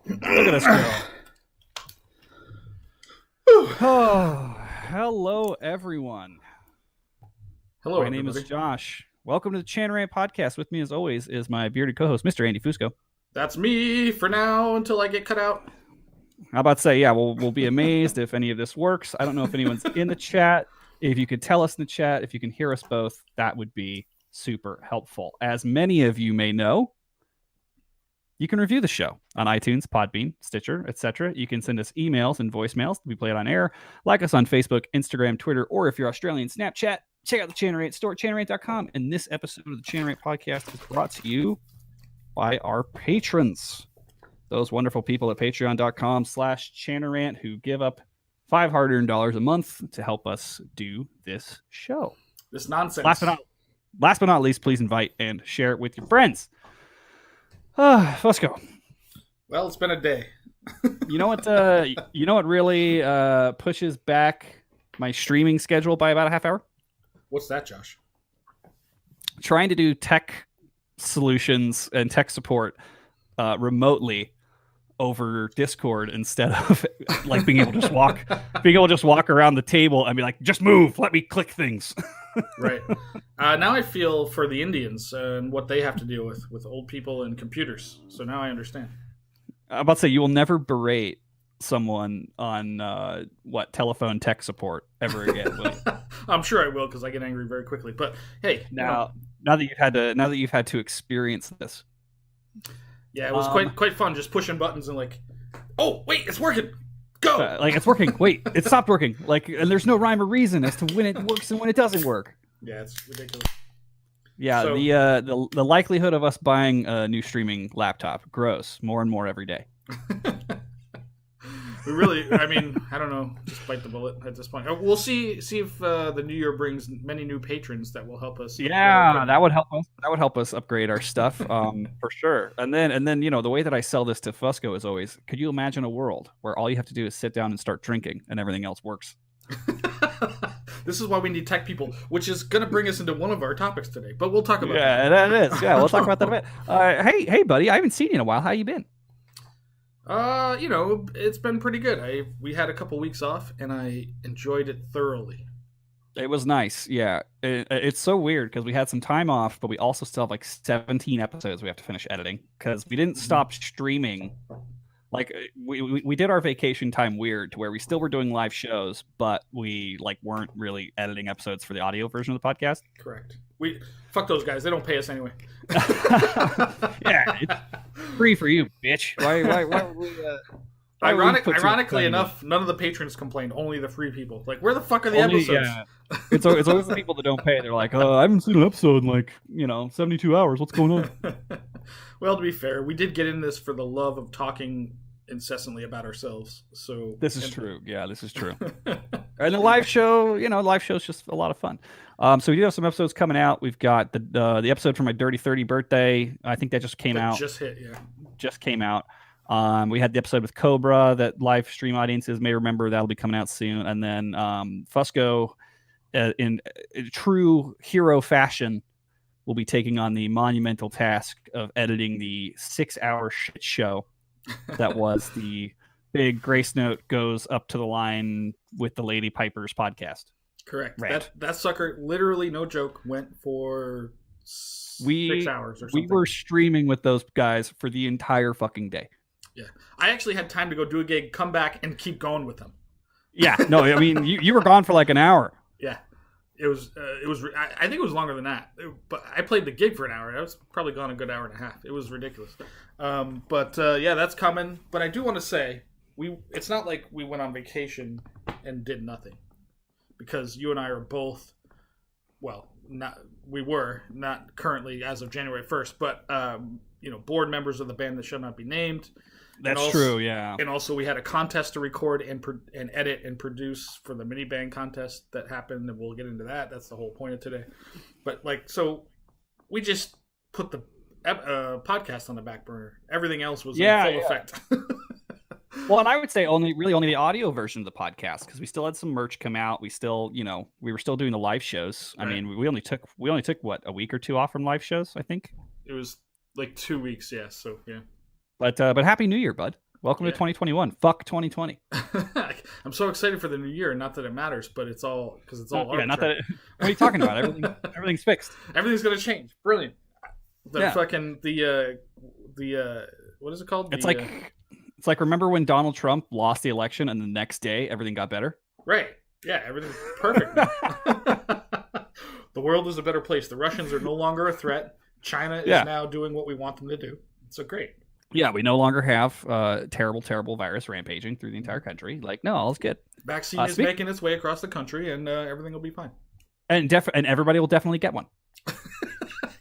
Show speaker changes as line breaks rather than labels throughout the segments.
Look at us go. Oh, hello, everyone.
Hello,
My name is
everybody.
Josh. Welcome to the Chanarant Podcast. With me, as always, is my bearded co-host, Mr. Andy Fusco.
That's me for now until I get cut out.
How about to say, yeah, we'll be amazed if any of this works. I don't know if anyone's in the chat. If you could tell us in the chat, if you can hear us both, that would be super helpful. As many of you may know, you can review the show on iTunes, Podbean, Stitcher, etc. You can send us emails and voicemails. We play it on air. Like us on Facebook, Instagram, Twitter, or if you're Australian, Snapchat. Check out the Chanarant store at chanarant.com. And this episode of the Chanarant Podcast is brought to you by our patrons. Those wonderful people at patreon.com/Chanarant who give up $5 hard-earned a month to help us do this show.
This nonsense.
Last but not least, please invite and share it with your friends. Let's go.
Well, it's been a day.
You know what? You know what really pushes back my streaming schedule by about a half hour?
What's that, Josh?
Trying to do tech solutions and tech support remotely over Discord instead of like being able to just walk around the table and be like, just move, let me click things.
Right. Now I feel for the Indians and what they have to deal with old people and computers. So now I understand.
I'm about to say, you will never berate someone on telephone tech support ever again.
I'm sure I will because I get angry very quickly. But hey,
now that you've had to experience this,
yeah, it was quite fun just pushing buttons and like, oh wait, it's working. Go.
Like it's working. Wait, it stopped working. Like, and there's no rhyme or reason as to when it works and when it doesn't work.
Yeah, it's ridiculous.
Yeah, so, the likelihood of us buying a new streaming laptop grows more and more every day.
We really, I mean, I don't know, just bite the bullet at this point. We'll see if the new year brings many new patrons that will help us.
Yeah, that would help us. That would help us upgrade our stuff, for sure. And then you know, the way that I sell this to Fusco is always, could you imagine a world where all you have to do is sit down and start drinking and everything else works?
This is why we need tech people, which is going to bring us into one of our topics today. But we'll talk about that.
Yeah, that is. Yeah, we'll talk about that a bit. Hey, buddy, I haven't seen you in a while. How you been?
You know, it's been pretty good. We had a couple weeks off, and I enjoyed it thoroughly.
It was nice. Yeah, it's so weird because we had some time off, but we also still have like 17 episodes we have to finish editing because we didn't stop streaming. Like we did our vacation time weird to where we still were doing live shows, but we like weren't really editing episodes for the audio version of the podcast.
Correct. We fuck those guys. They don't pay us anyway.
Yeah, it's free for you, bitch. Why would we?
Ironically enough, none of the patrons complained. Only the free people. Like, where the fuck are the episodes?
Yeah. It's always the people that don't pay. They're like, I haven't seen an episode in like 72 hours. What's going on?
Well, to be fair, we did get in this for the love of talking incessantly about ourselves. So
this is true. Yeah, this is true. And the live show, live show is just a lot of fun. So we do have some episodes coming out. We've got the episode for my Dirty 30 birthday. I think that just came out.
Just hit, yeah.
Just came out. We had the episode with Cobra that live stream audiences may remember. That'll be coming out soon. And then Fusco, in true hero fashion, will be taking on the monumental task of editing the 6-hour shit show that was the big Grace Note goes up to the line with the Lady Pipers podcast.
Correct. That sucker, literally, no joke, went for 6 hours or something.
We were streaming with those guys for the entire fucking day.
Yeah. I actually had time to go do a gig, come back, and keep going with them.
Yeah. No, I mean, you were gone for like an hour.
Yeah. It was. I think it was longer than that. But I played the gig for an hour. I was probably gone a good hour and a half. It was ridiculous. Yeah, that's coming. But I do want to say, it's not like we went on vacation and did nothing, because you and I are both, well, not currently as of January 1st, but board members of the band that shall not be named.
That's true, yeah.
And also we had a contest to record and edit and produce for the mini band contest that happened, and we'll get into that. That's the whole point of today. But so we just put the podcast on the back burner. Everything else was in full effect.
Well, and I would say only the audio version of the podcast, because we still had some merch come out. We still, we were still doing the live shows. Right. I mean, we only took what, a week or two off from live shows, I think.
It was like 2 weeks, yeah. So yeah.
But Happy New Year, bud. Welcome to 2021. Fuck 2020.
I'm so excited for the new year. Not that it matters, but it's all because it's all
Yeah, not
arbitrary.
that. What are you talking about? Everything's fixed.
Everything's gonna change. Brilliant. The
Yeah.
fucking what is it called?
It's like remember when Donald Trump lost the election and the next day everything got better?
Right. Yeah, everything's perfect now. The world is a better place. The Russians are no longer a threat. China is now doing what we want them to do. So great.
Yeah, we no longer have terrible virus rampaging through the entire country. Like, no, all's good.
Vaccine is making its way across the country, and everything will be fine.
And everybody will definitely get one.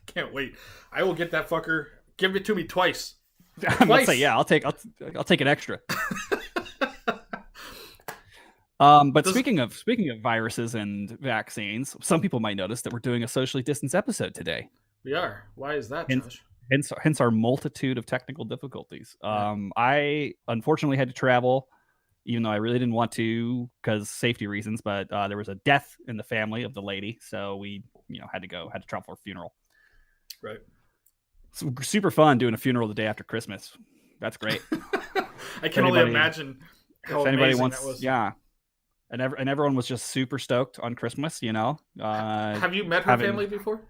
Can't wait. I will get that fucker. Give it to me twice.
I'm gonna say, yeah, I'll take an extra. But speaking of viruses and vaccines, some people might notice that we're doing a socially distanced episode today.
We are. Why is that, Josh?
Hence our multitude of technical difficulties. I unfortunately had to travel, even though I really didn't want to because safety reasons. But there was a death in the family of the lady, so we had to travel for a funeral.
Right.
It's super fun doing a funeral the day after Christmas. That's great.
I can only imagine how amazing that was.
Yeah. And everyone was just super stoked on Christmas,
Have you met her family before?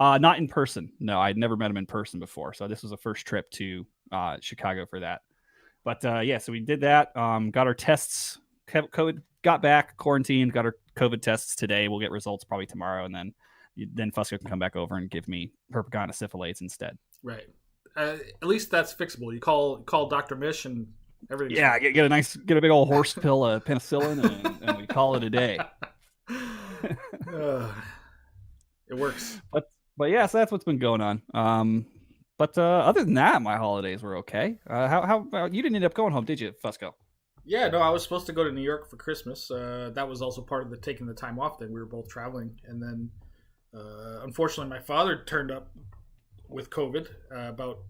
Not in person. No, I'd never met him in person before. So this was a first trip to Chicago for that. But yeah, so we did that. Got our tests. COVID, got back, quarantined, got our COVID tests today. We'll get results probably tomorrow, and then Fusco can come back over and give me herpetogonosyphilates instead.
Right. At least that's fixable. You call Dr. Mish and everything.
Yeah, get a big old horse pill of penicillin, and we call it a day.
It works.
But yeah, so that's what's been going on. But other than that, my holidays were okay. How you didn't end up going home, did you, Fusco?
Yeah, no, I was supposed to go to New York for Christmas. That was also part of the taking the time off thing. We were both traveling, and then unfortunately, my father turned up with COVID about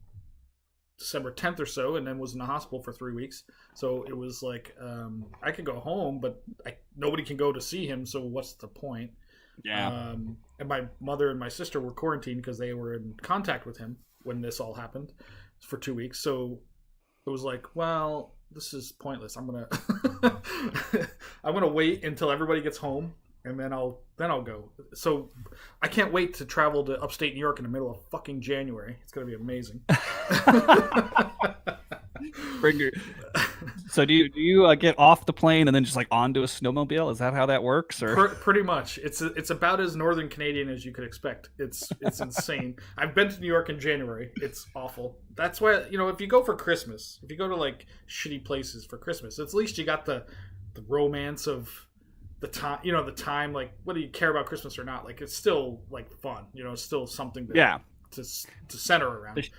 December 10th or so, and then was in the hospital for 3 weeks. So it was like I could go home, but nobody can go to see him. So what's the point?
Yeah.
And my mother and my sister were quarantined because they were in contact with him when this all happened for 2 weeks. So it was like, well, this is pointless. I'm gonna wait until everybody gets home, and then I'll go. So I can't wait to travel to upstate New York in the middle of fucking January. It's gonna be amazing.
So do you get off the plane and then just like onto a snowmobile? Is that how that works? Or
pretty much, it's about as Northern Canadian as you could expect. It's insane. I've been to New York in January. It's awful. That's why if you go for Christmas, if you go to like shitty places for Christmas, at least you got the romance of the time. The time, like whether you care about Christmas or not, like it's still like fun. It's still something to center around.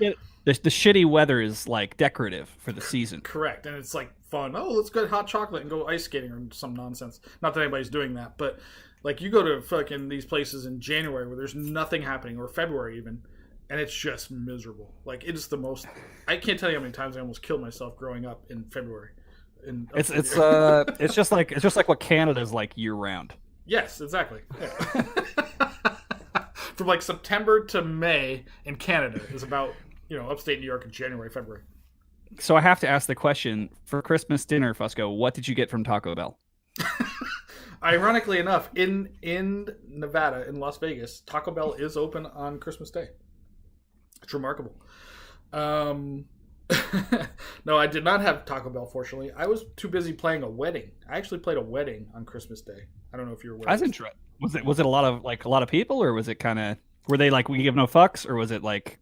The shitty weather is like decorative for the season.
Correct. And it's like fun. Oh, let's get hot chocolate and go ice skating or some nonsense. Not that anybody's doing that, but like you go to fucking these places in January where there's nothing happening, or February even, and it's just miserable. Like it's the most. I can't tell you how many times I almost killed myself growing up in February. It's
just like what Canada's like year round.
Yes, exactly. Yeah. From like September to May in Canada is about upstate New York in January, February.
So I have to ask the question, for Christmas dinner, Fusco, what did you get from Taco Bell?
Ironically enough, in Nevada, in Las Vegas, Taco Bell is open on Christmas Day. It's remarkable. No, I did not have Taco Bell, fortunately. I was too busy playing a wedding. I actually played a wedding on Christmas Day. I don't know if you're aware.
That's interesting. Was it a lot of people, or was it kind of, were they like, we give no fucks, or was it like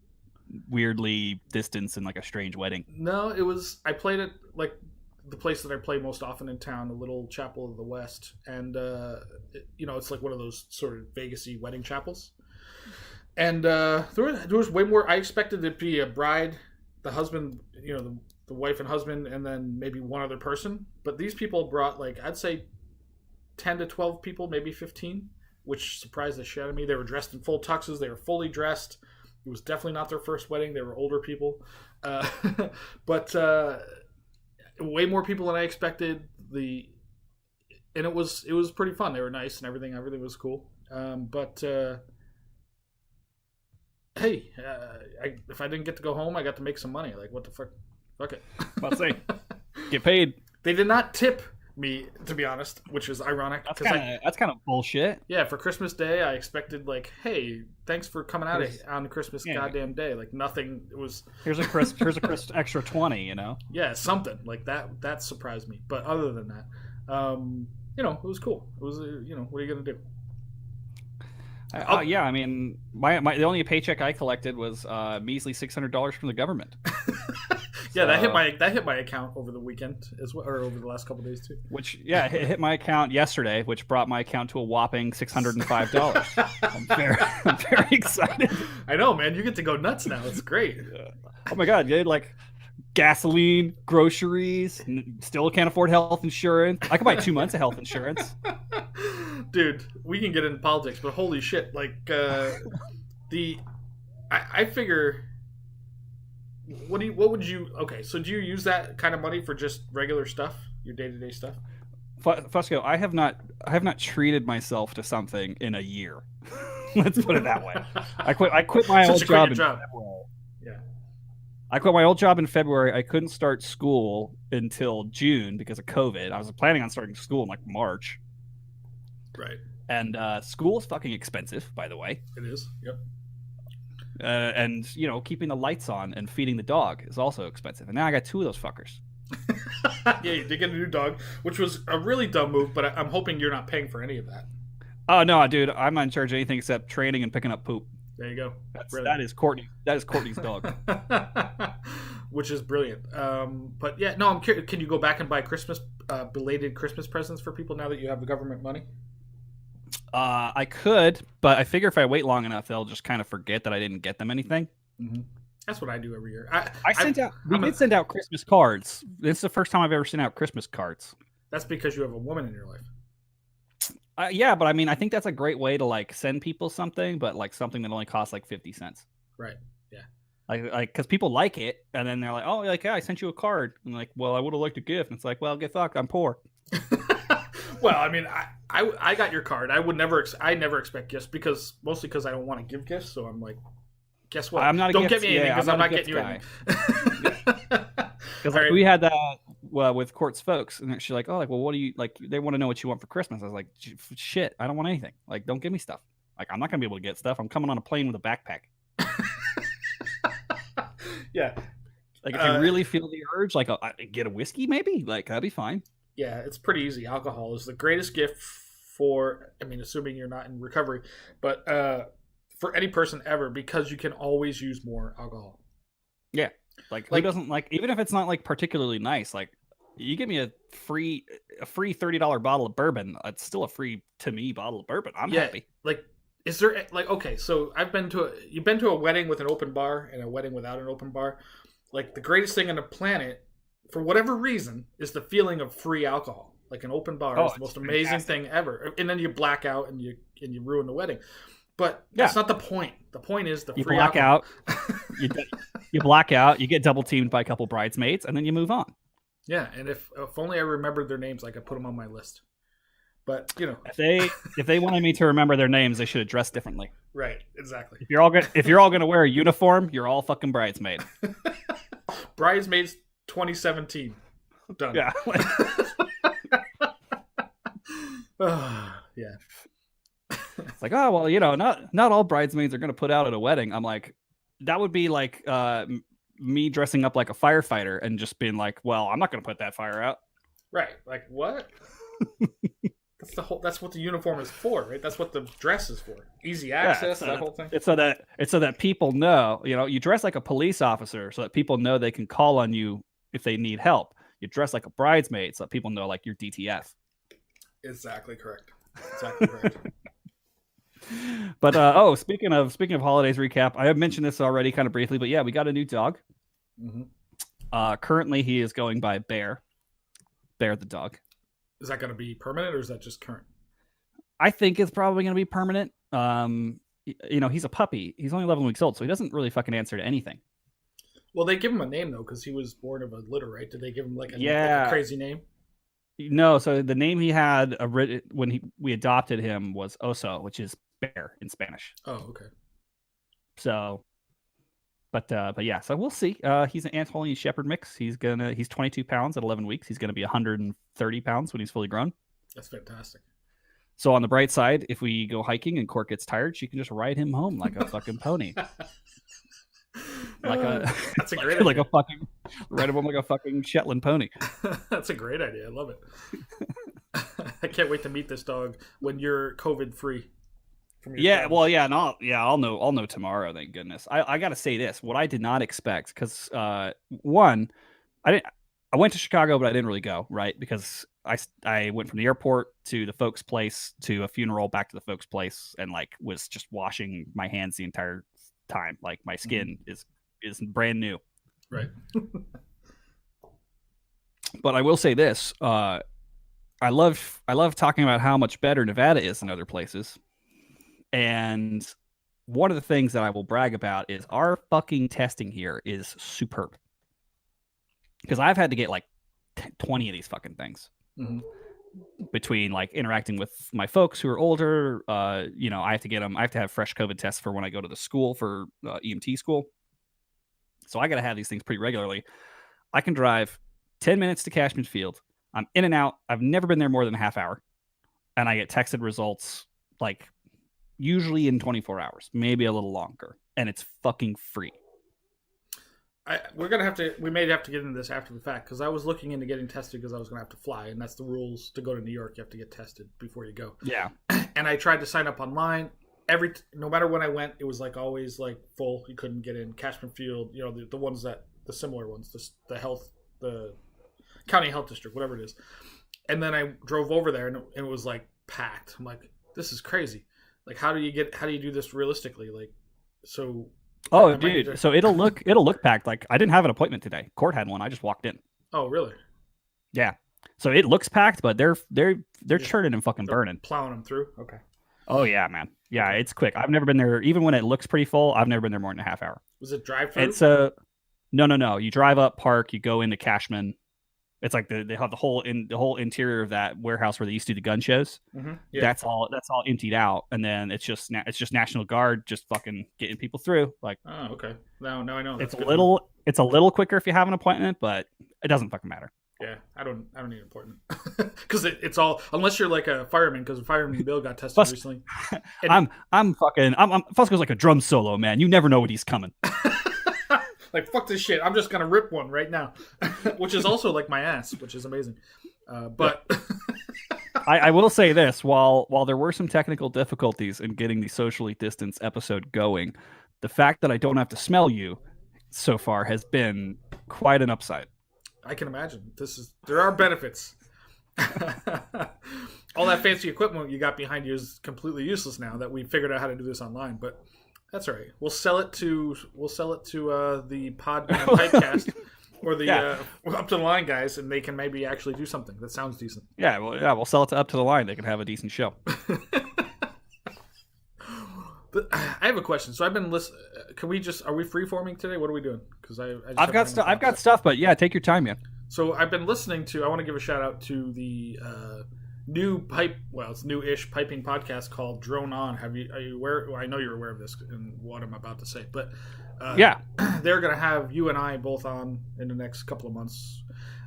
weirdly distanced and like a strange wedding?
No, it was. I played it like the place that I play most often in town, the Little Chapel of the West, and it's like one of those sort of Vegas-y wedding chapels. And there was way more. I expected it to be a bride, the husband, the wife and husband, and then maybe one other person. But these people brought like, I'd say 10 to 12 people, maybe 15, which surprised the shit out of me. They were dressed in full tuxes. They were fully dressed. It was definitely not their first wedding. They were older people. But way more people than I expected. And it was pretty fun. They were nice and everything. Everything was cool. But hey, if I didn't get to go home, I got to make some money. Like, what the fuck? Fuck it.
Let's say get paid.
They did not tip me, to be honest, which is ironic.
That's kind of bullshit.
Yeah, for Christmas Day, I expected like, hey, thanks for coming out on Christmas goddamn day. Like nothing. It was
here's a crisp extra 20. You know.
Yeah, something like that. That surprised me. But other than that, it was cool. It was what are you gonna do?
Yeah, I mean, the only paycheck I collected was measly $600 from the government.
Yeah, that hit my account over the weekend as well, or over the last couple of days too.
Which it hit my account yesterday, which brought my account to a whopping $605. I'm very excited.
I know, man. You get to go nuts now. It's great.
Oh my god, dude! Like gasoline, groceries, still can't afford health insurance. I could buy 2 months of health insurance.
Dude, we can get into politics, but holy shit! Like I figure. What would you? Okay, so do you use that kind of money for just regular stuff, your day-to-day stuff?
Fusco, I have not treated myself to something in a year. Let's put it that way. I quit my old job in February.
Yeah.
I quit my old job in February. I couldn't start school until June because of COVID. I was planning on starting school in like March.
Right.
And school is fucking expensive, by the way.
It is. Yep.
And keeping the lights on and feeding the dog is also expensive. And now I got 2 of those fuckers.
Yeah, you did get a new dog, which was a really dumb move. But I'm hoping you're not paying for any of that.
Oh no, dude! I'm not in charge of anything except training and picking up poop.
There you go.
That is Courtney. That is Courtney's dog.
Which is brilliant. But yeah, no, I'm curious. Can you go back and buy belated Christmas presents for people now that you have the government money?
I could, but I figure if I wait long enough, they'll just kind of forget that I didn't get them anything.
Mm-hmm. That's what I do every year.
We did send out Christmas cards. It's the first time I've ever sent out Christmas cards.
That's because you have a woman in your life.
Yeah, but I mean, I think that's a great way to like send people something, but like something that only costs like 50 cents.
Right. Yeah.
Like, because people like it, and then they're like, "Oh, like, yeah, I sent you a card." And like, "Well, I would have liked a gift." And it's like, "Well, get fucked. I'm poor."
Well, I mean, I got your card. I never expect gifts mostly because I don't want to give gifts. So I'm like, guess what?
I'm not.
Don't get me anything because I'm not getting you
anything. Because
Right.
we had that with Court's folks, and she's like, "Oh, like, well, what do you like?" They want to know what you want for Christmas. I was like, "Shit, I don't want anything. Like, don't give me stuff. Like, I'm not gonna be able to get stuff. I'm coming on a plane with a backpack."
Yeah.
Like, if you really feel the urge, like, get a whiskey, maybe. Like, that'd be fine.
Yeah, it's pretty easy. Alcohol is the greatest gift for, I mean, assuming you're not in recovery, but for any person ever, because you can always use more alcohol.
Yeah. Like who doesn't like, even if it's not like particularly nice, like you give me a free $30 bottle of bourbon, it's still a free to me bottle of bourbon. I'm happy.
Like, is there like, okay, so you've been to a wedding with an open bar and a wedding without an open bar. Like the greatest thing on the planet, for whatever reason, is the feeling of free alcohol. Like an open bar is the most amazing thing ever. And then you black out and you ruin the wedding. But that's not the point. The point is the free alcohol.
You black out, you get double teamed by a couple bridesmaids, and then you move on.
Yeah, and if only I remembered their names, I could put them on my list. But
if they wanted me to remember their names, they should have dressed differently.
Right, exactly.
If you're all gonna wear a uniform, you're all fucking bridesmaid.
Bridesmaids 2017. Done.
Yeah.
Yeah.
It's like, oh well, not all bridesmaids are gonna put out at a wedding. I'm like, that would be like me dressing up like a firefighter and just being like, well, I'm not gonna put that fire out.
Right. Like what? That's what the uniform is for, right? That's what the dress is for. Easy access, that whole thing.
It's so that people know, you dress like a police officer so that people know they can call on you if they need help. You dress like a bridesmaid so that people know like you're DTF.
Exactly correct. Exactly correct.
But speaking of holidays recap, I have mentioned this already kind of briefly, but yeah, we got a new dog. Mm-hmm. Currently he is going by Bear the dog.
Is that going to be permanent or is that just current?
I think it's probably going to be permanent. He's a puppy. He's only 11 weeks old, so he doesn't really fucking answer to anything.
Well, they give him a name though, because he was born of a litter, right? Did they give him like a crazy name?
No, so the name he had when we adopted him was Oso, which is bear in Spanish.
Oh, okay.
So, But yeah, so we'll see. He's an Anatolian Shepherd mix. He's 22 pounds at 11 weeks. He's gonna be 130 pounds when he's fully grown.
That's fantastic.
So on the bright side, if we go hiking and Court gets tired, she can just ride him home like a fucking pony.
That's a great idea.
Like a fucking ride him home like a fucking Shetland pony.
That's a great idea. I love it. I can't wait to meet this dog when you're COVID free.
Yeah, well, yeah, I'll know tomorrow. Thank goodness. I gotta say this: what I did not expect, because one, I went to Chicago, but I didn't really go, right? Because I went from the airport to the folks' place to a funeral, back to the folks' place, and like was just washing my hands the entire time. Like my skin is brand new.
Right.
But I will say this: I love talking about how much better Nevada is than other places. And one of the things that I will brag about is our fucking testing here is superb. Because I've had to get like 20 of these fucking things.
Mm-hmm.
Between like interacting with my folks who are older, I have to get them. I have to have fresh COVID tests for when I go to the school for EMT school. So I got to have these things pretty regularly. I can drive 10 minutes to Cashman Field. I'm in and out. I've never been there more than a half hour. And I get texted results like usually in 24 hours, maybe a little longer. And it's fucking free.
We may have to get into this after the fact, because I was looking into getting tested because I was going to have to fly, and that's the rules to go to New York. You have to get tested before you go.
Yeah.
And I tried to sign up online. No matter when I went, it was like always like full. You couldn't get in. Cashman Field, the ones the similar ones, the county health district, whatever it is. And then I drove over there, and it was like packed. I'm like, this is crazy. Like, how do you do this realistically? Like, so.
Oh, dude. So it'll look packed. Like, I didn't have an appointment today. Court had one. I just walked in.
Oh, really?
Yeah. So it looks packed, but they're churning and fucking burning.
Plowing them through. Okay.
Oh yeah, man. Yeah, it's quick. I've never been there. Even when it looks pretty full, I've never been there more than a half hour.
Was it drive-through?
It's no. You drive up, park, you go into Cashman. It's like they have the whole interior of that warehouse where they used to do the gun shows.
Mm-hmm. Yeah.
That's all emptied out, and then it's just National Guard just fucking getting people through. Like,
oh, okay. Now I know.
It's a little quicker if you have an appointment, but it doesn't fucking matter.
Yeah, I don't need an appointment because it's all, unless you're like a fireman, because Fireman Bill got tested recently.
I'm Fusco's like a drum solo, man. You never know when he's coming.
Like, fuck this shit. I'm just going to rip one right now. Which is also like my ass, which is amazing. But
I will say this, while there were some technical difficulties in getting the socially distanced episode going, the fact that I don't have to smell you so far has been quite an upside.
I can imagine. There are benefits. All that fancy equipment you got behind you is completely useless now that we figured out how to do this online, but that's all right. We'll sell it to the Pipecast or the Up to the Line guys, and they can maybe actually do something that sounds decent.
Yeah, we'll sell it to Up to the Line. They can have a decent show.
But I have a question. So I've been listening. Are we freeforming today? What are we doing? Because
I've got stuff, but yeah, take your time, man.
So I've been listening to. I want to give a shout out to the it's new-ish piping podcast called Drone On. Are you aware? Well, I know you're aware of this and what I'm about to say, but
yeah,
they're gonna have you and I both on in the next couple of months.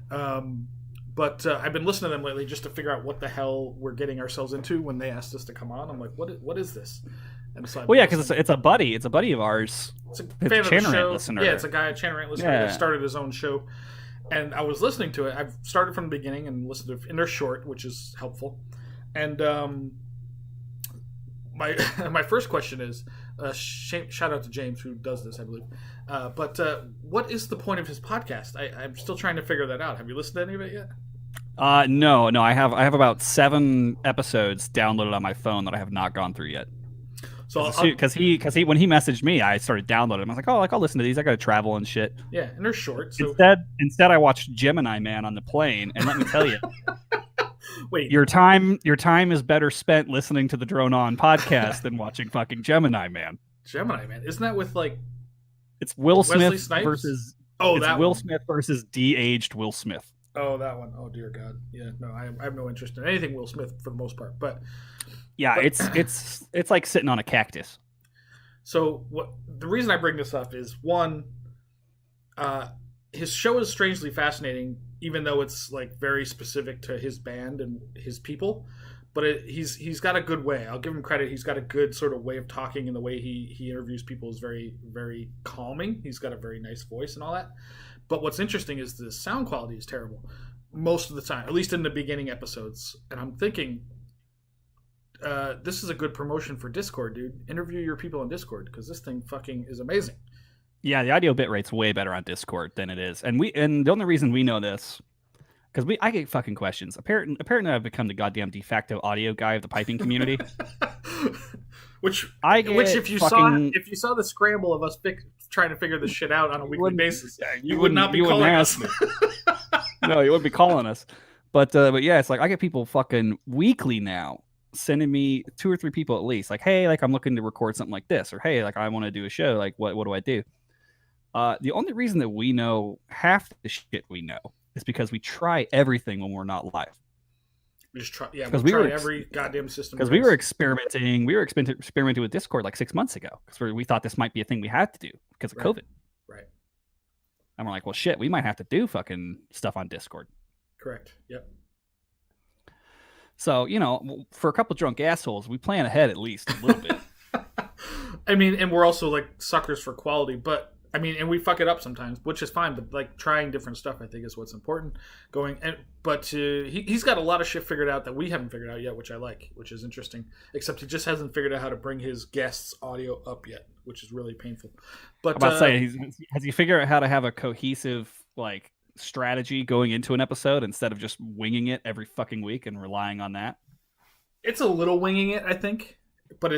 But I've been listening to them lately just to figure out what the hell we're getting ourselves into when they asked us to come on. I'm like, what is this? And so
because it's a buddy of ours.
It's a fan of the show.
Listener.
Yeah, it's a guy, a Chanarant listener that started his own show. And I was listening to it. I've started from the beginning and listened to it. And they're short, which is helpful. And my first question is, shout out to James who does this, I believe. But what is the point of his podcast? I'm still trying to figure that out. Have you listened to any of it yet?
No. I have about 7 episodes downloaded on my phone that I have not gone through yet. So because he when he messaged me, I started downloading them. I was like, I'll listen to these. I got to travel and shit.
Yeah, and they're short. So
instead, I watched Gemini Man on the plane, and let me tell you,
wait,
your time is better spent listening to the Drone On podcast than watching fucking Gemini Man.
Gemini Man, isn't that with like?
It's Will
Wesley
Smith
Snipes?
versus
that
Will
one.
Smith versus de-aged Will Smith.
Oh, that one. Oh dear God. Yeah, no, I have no interest in anything Will Smith for the most part, but.
Yeah, it's like sitting on a cactus.
So what the reason I bring this up is one, his show is strangely fascinating, even though it's like very specific to his band and his people. But he's got a good way. I'll give him credit. He's got a good sort of way of talking, and the way he interviews people is very, very calming. He's got a very nice voice and all that. But what's interesting is the sound quality is terrible most of the time, at least in the beginning episodes. And I'm thinking, this is a good promotion for Discord, dude. Interview your people on Discord, because this thing fucking is amazing.
Yeah, the audio bitrate's way better on Discord than it is, and the only reason we know this, because I get fucking questions. Apparently, I've become the goddamn de facto audio guy of the piping community.
which if you saw the scramble of us trying to figure this shit out on a weekly basis, you would not be calling us.
No, you wouldn't be calling us. But yeah, it's like I get people fucking weekly now sending me 2 or 3 people at least, like, hey, like I'm looking to record something like this, or hey, like I want to do a show, like what do I do? The only reason that we know half the shit we know is because we try everything when we're not live.
We just try, yeah, we try every goddamn system.
Because we were experimenting with Discord like 6 months ago, because we thought this might be a thing we had to do because of COVID.
Right.
And we're like, well, shit, we might have to do fucking stuff on Discord.
Correct. Yep.
So, for a couple drunk assholes, we plan ahead at least a little bit.
I mean, and we're also like suckers for quality, but I mean, and we fuck it up sometimes, which is fine. But like trying different stuff, I think is what's important. He's got a lot of shit figured out that we haven't figured out yet, which I like, which is interesting. Except he just hasn't figured out how to bring his guests' audio up yet, which is really painful. But
I'm about to say, has he figured out how to have a cohesive like strategy going into an episode instead of just winging it every fucking week and relying on that?
It's a little winging it, I think, but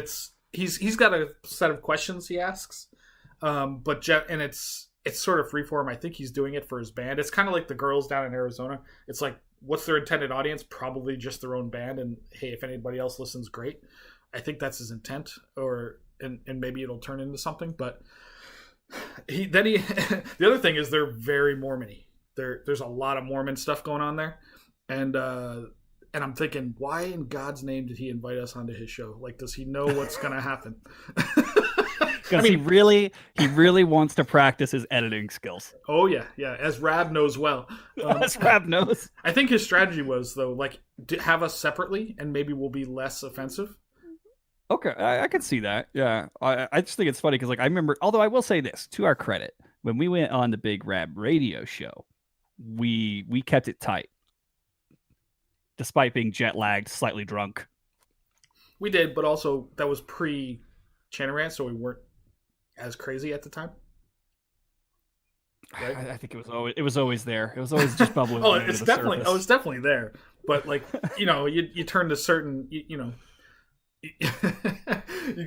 he's got a set of questions he asks. And it's sort of freeform. I think he's doing it for his band. It's kind of like the girls down in Arizona. It's like, what's their intended audience? Probably just their own band. And hey, if anybody else listens, great. I think that's his intent, and maybe it'll turn into something. But the other thing is they're very Mormon-y. There's a lot of Mormon stuff going on there, and I'm thinking, why in God's name did he invite us onto his show? Like, does he know what's gonna happen?
Because he really wants to practice his editing skills.
Oh yeah, as Rab knows well.
As Rab knows.
I think his strategy was, though, like, have us separately, and maybe we'll be less offensive.
Okay, I can see that. Yeah, I just think it's funny because, like, I remember. Although I will say this, to our credit, when we went on the Big Rab radio show, we kept it tight, despite being jet lagged, slightly drunk.
We did, but also that was pre-Chanarant, so we weren't as crazy at the time.
Right? I think it was always there. It was always just bubbling.
It's definitely there. But like, you turn to certain, you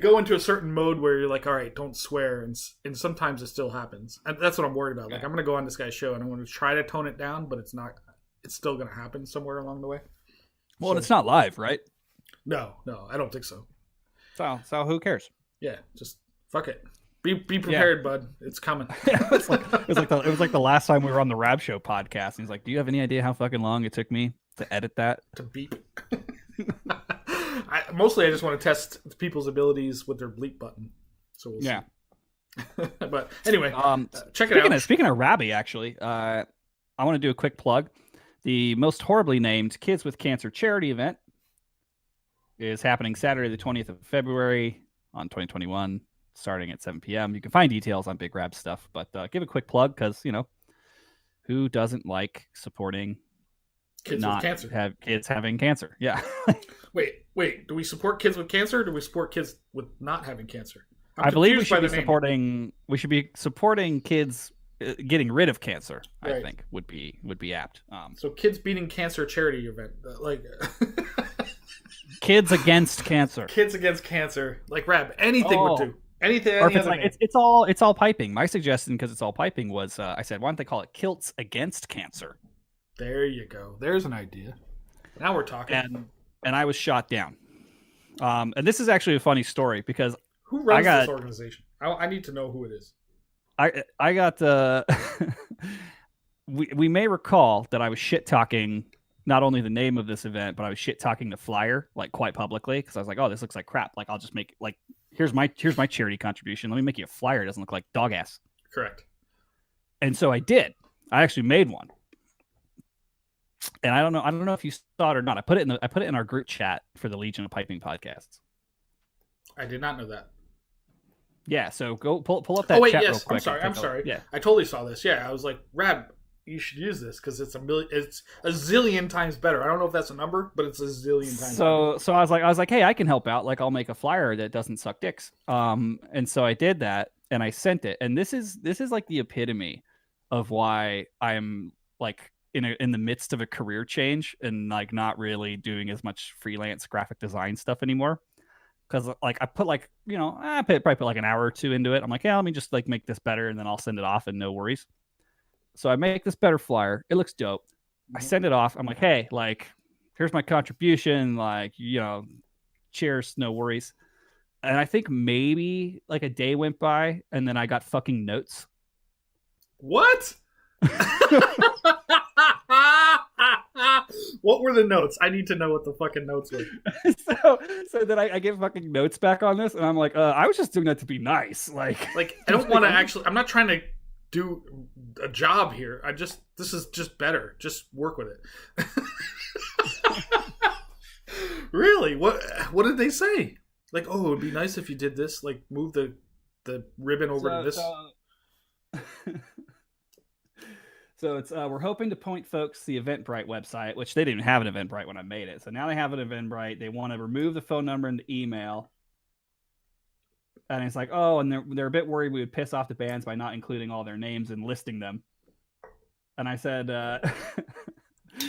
go into a certain mode where you're like, all right, don't swear, and sometimes it still happens. And that's what I'm worried about. Like, I'm going to go on this guy's show and I'm going to try to tone it down, but it's still going to happen somewhere along the way.
Well, it's not live, right?
No, I don't think so.
So who cares?
Yeah, just fuck it. Be prepared, bud. It's coming.
It was like the last time we were on the Rab Show podcast. And he's like, "Do you have any idea how fucking long it took me to edit that?"
To beep. Mostly, I just want to test people's abilities with their bleep button. So we'll see. But anyway, check it out.
Speaking of Rabby, actually, I want to do a quick plug. The most horribly named Kids with Cancer charity event is happening Saturday, the 20th of February on 2021. Starting at 7 p.m. You can find details on Big Rab stuff, but give a quick plug because, who doesn't like supporting
kids with cancer?
Have kids having cancer? Yeah.
Wait. Do we support kids with cancer or do we support kids with not having cancer?
I believe we should be supporting kids getting rid of cancer. Right. I think would be apt.
So Kids Beating Cancer charity event.
Kids Against Cancer.
Kids Against Cancer. Like, Rab, anything would do. Anything.
Or if it's all piping. My suggestion, because it's all piping, was I said, why don't they call it Kilts Against Cancer?
There you go. There's an idea. Now we're talking.
And I was shot down. And this is actually a funny story because
who runs this organization? I need to know who it is.
I got we may recall that I was shit talking not only the name of this event, but I was shit talking the flyer like quite publicly because I was like, oh, this looks like crap. Like I'll just make like here's my charity contribution. Let me make you a flyer. It doesn't look like dog ass.
Correct.
And so I did. I actually made one. And I don't know if you saw it or not. I put it in our group chat for the Legion of Piping podcasts.
I did not know that.
Yeah, so go pull up that chat real quick.
I'm sorry.
Yeah.
I totally saw this. Yeah, I was like, Rab, you should use this because it's a zillion times better. I don't know if that's a number, but it's a zillion times better.
So I was like, hey, I can help out. Like, I'll make a flyer that doesn't suck dicks. And so I did that and I sent it. And this is like the epitome of why I'm like in the midst of a career change and like not really doing as much freelance graphic design stuff anymore. Because like I put like, I probably put like an hour or two into it. I'm like, yeah, let me just like make this better and then I'll send it off and no worries. So I make this better flyer. It looks dope. I send it off. I'm like, hey, like, here's my contribution. Like, cheers, no worries. And I think maybe like a day went by and then I got fucking notes.
What? What were the notes? I need to know what the fucking notes were.
So then I get fucking notes back on this, and I'm like, I was just doing that to be nice. Like
I don't want to actually. I'm not trying to do a job here. This is just better. Just work with it. Really? What did they say? Like, oh, it would be nice if you did this. Like, move the ribbon over to this.
So it's we're hoping to point folks to the Eventbrite website, which they didn't have an Eventbrite when I made it. So now they have an Eventbrite. They want to remove the phone number and the email. And it's like, oh, and they're a bit worried we would piss off the bands by not including all their names and listing them. And I said,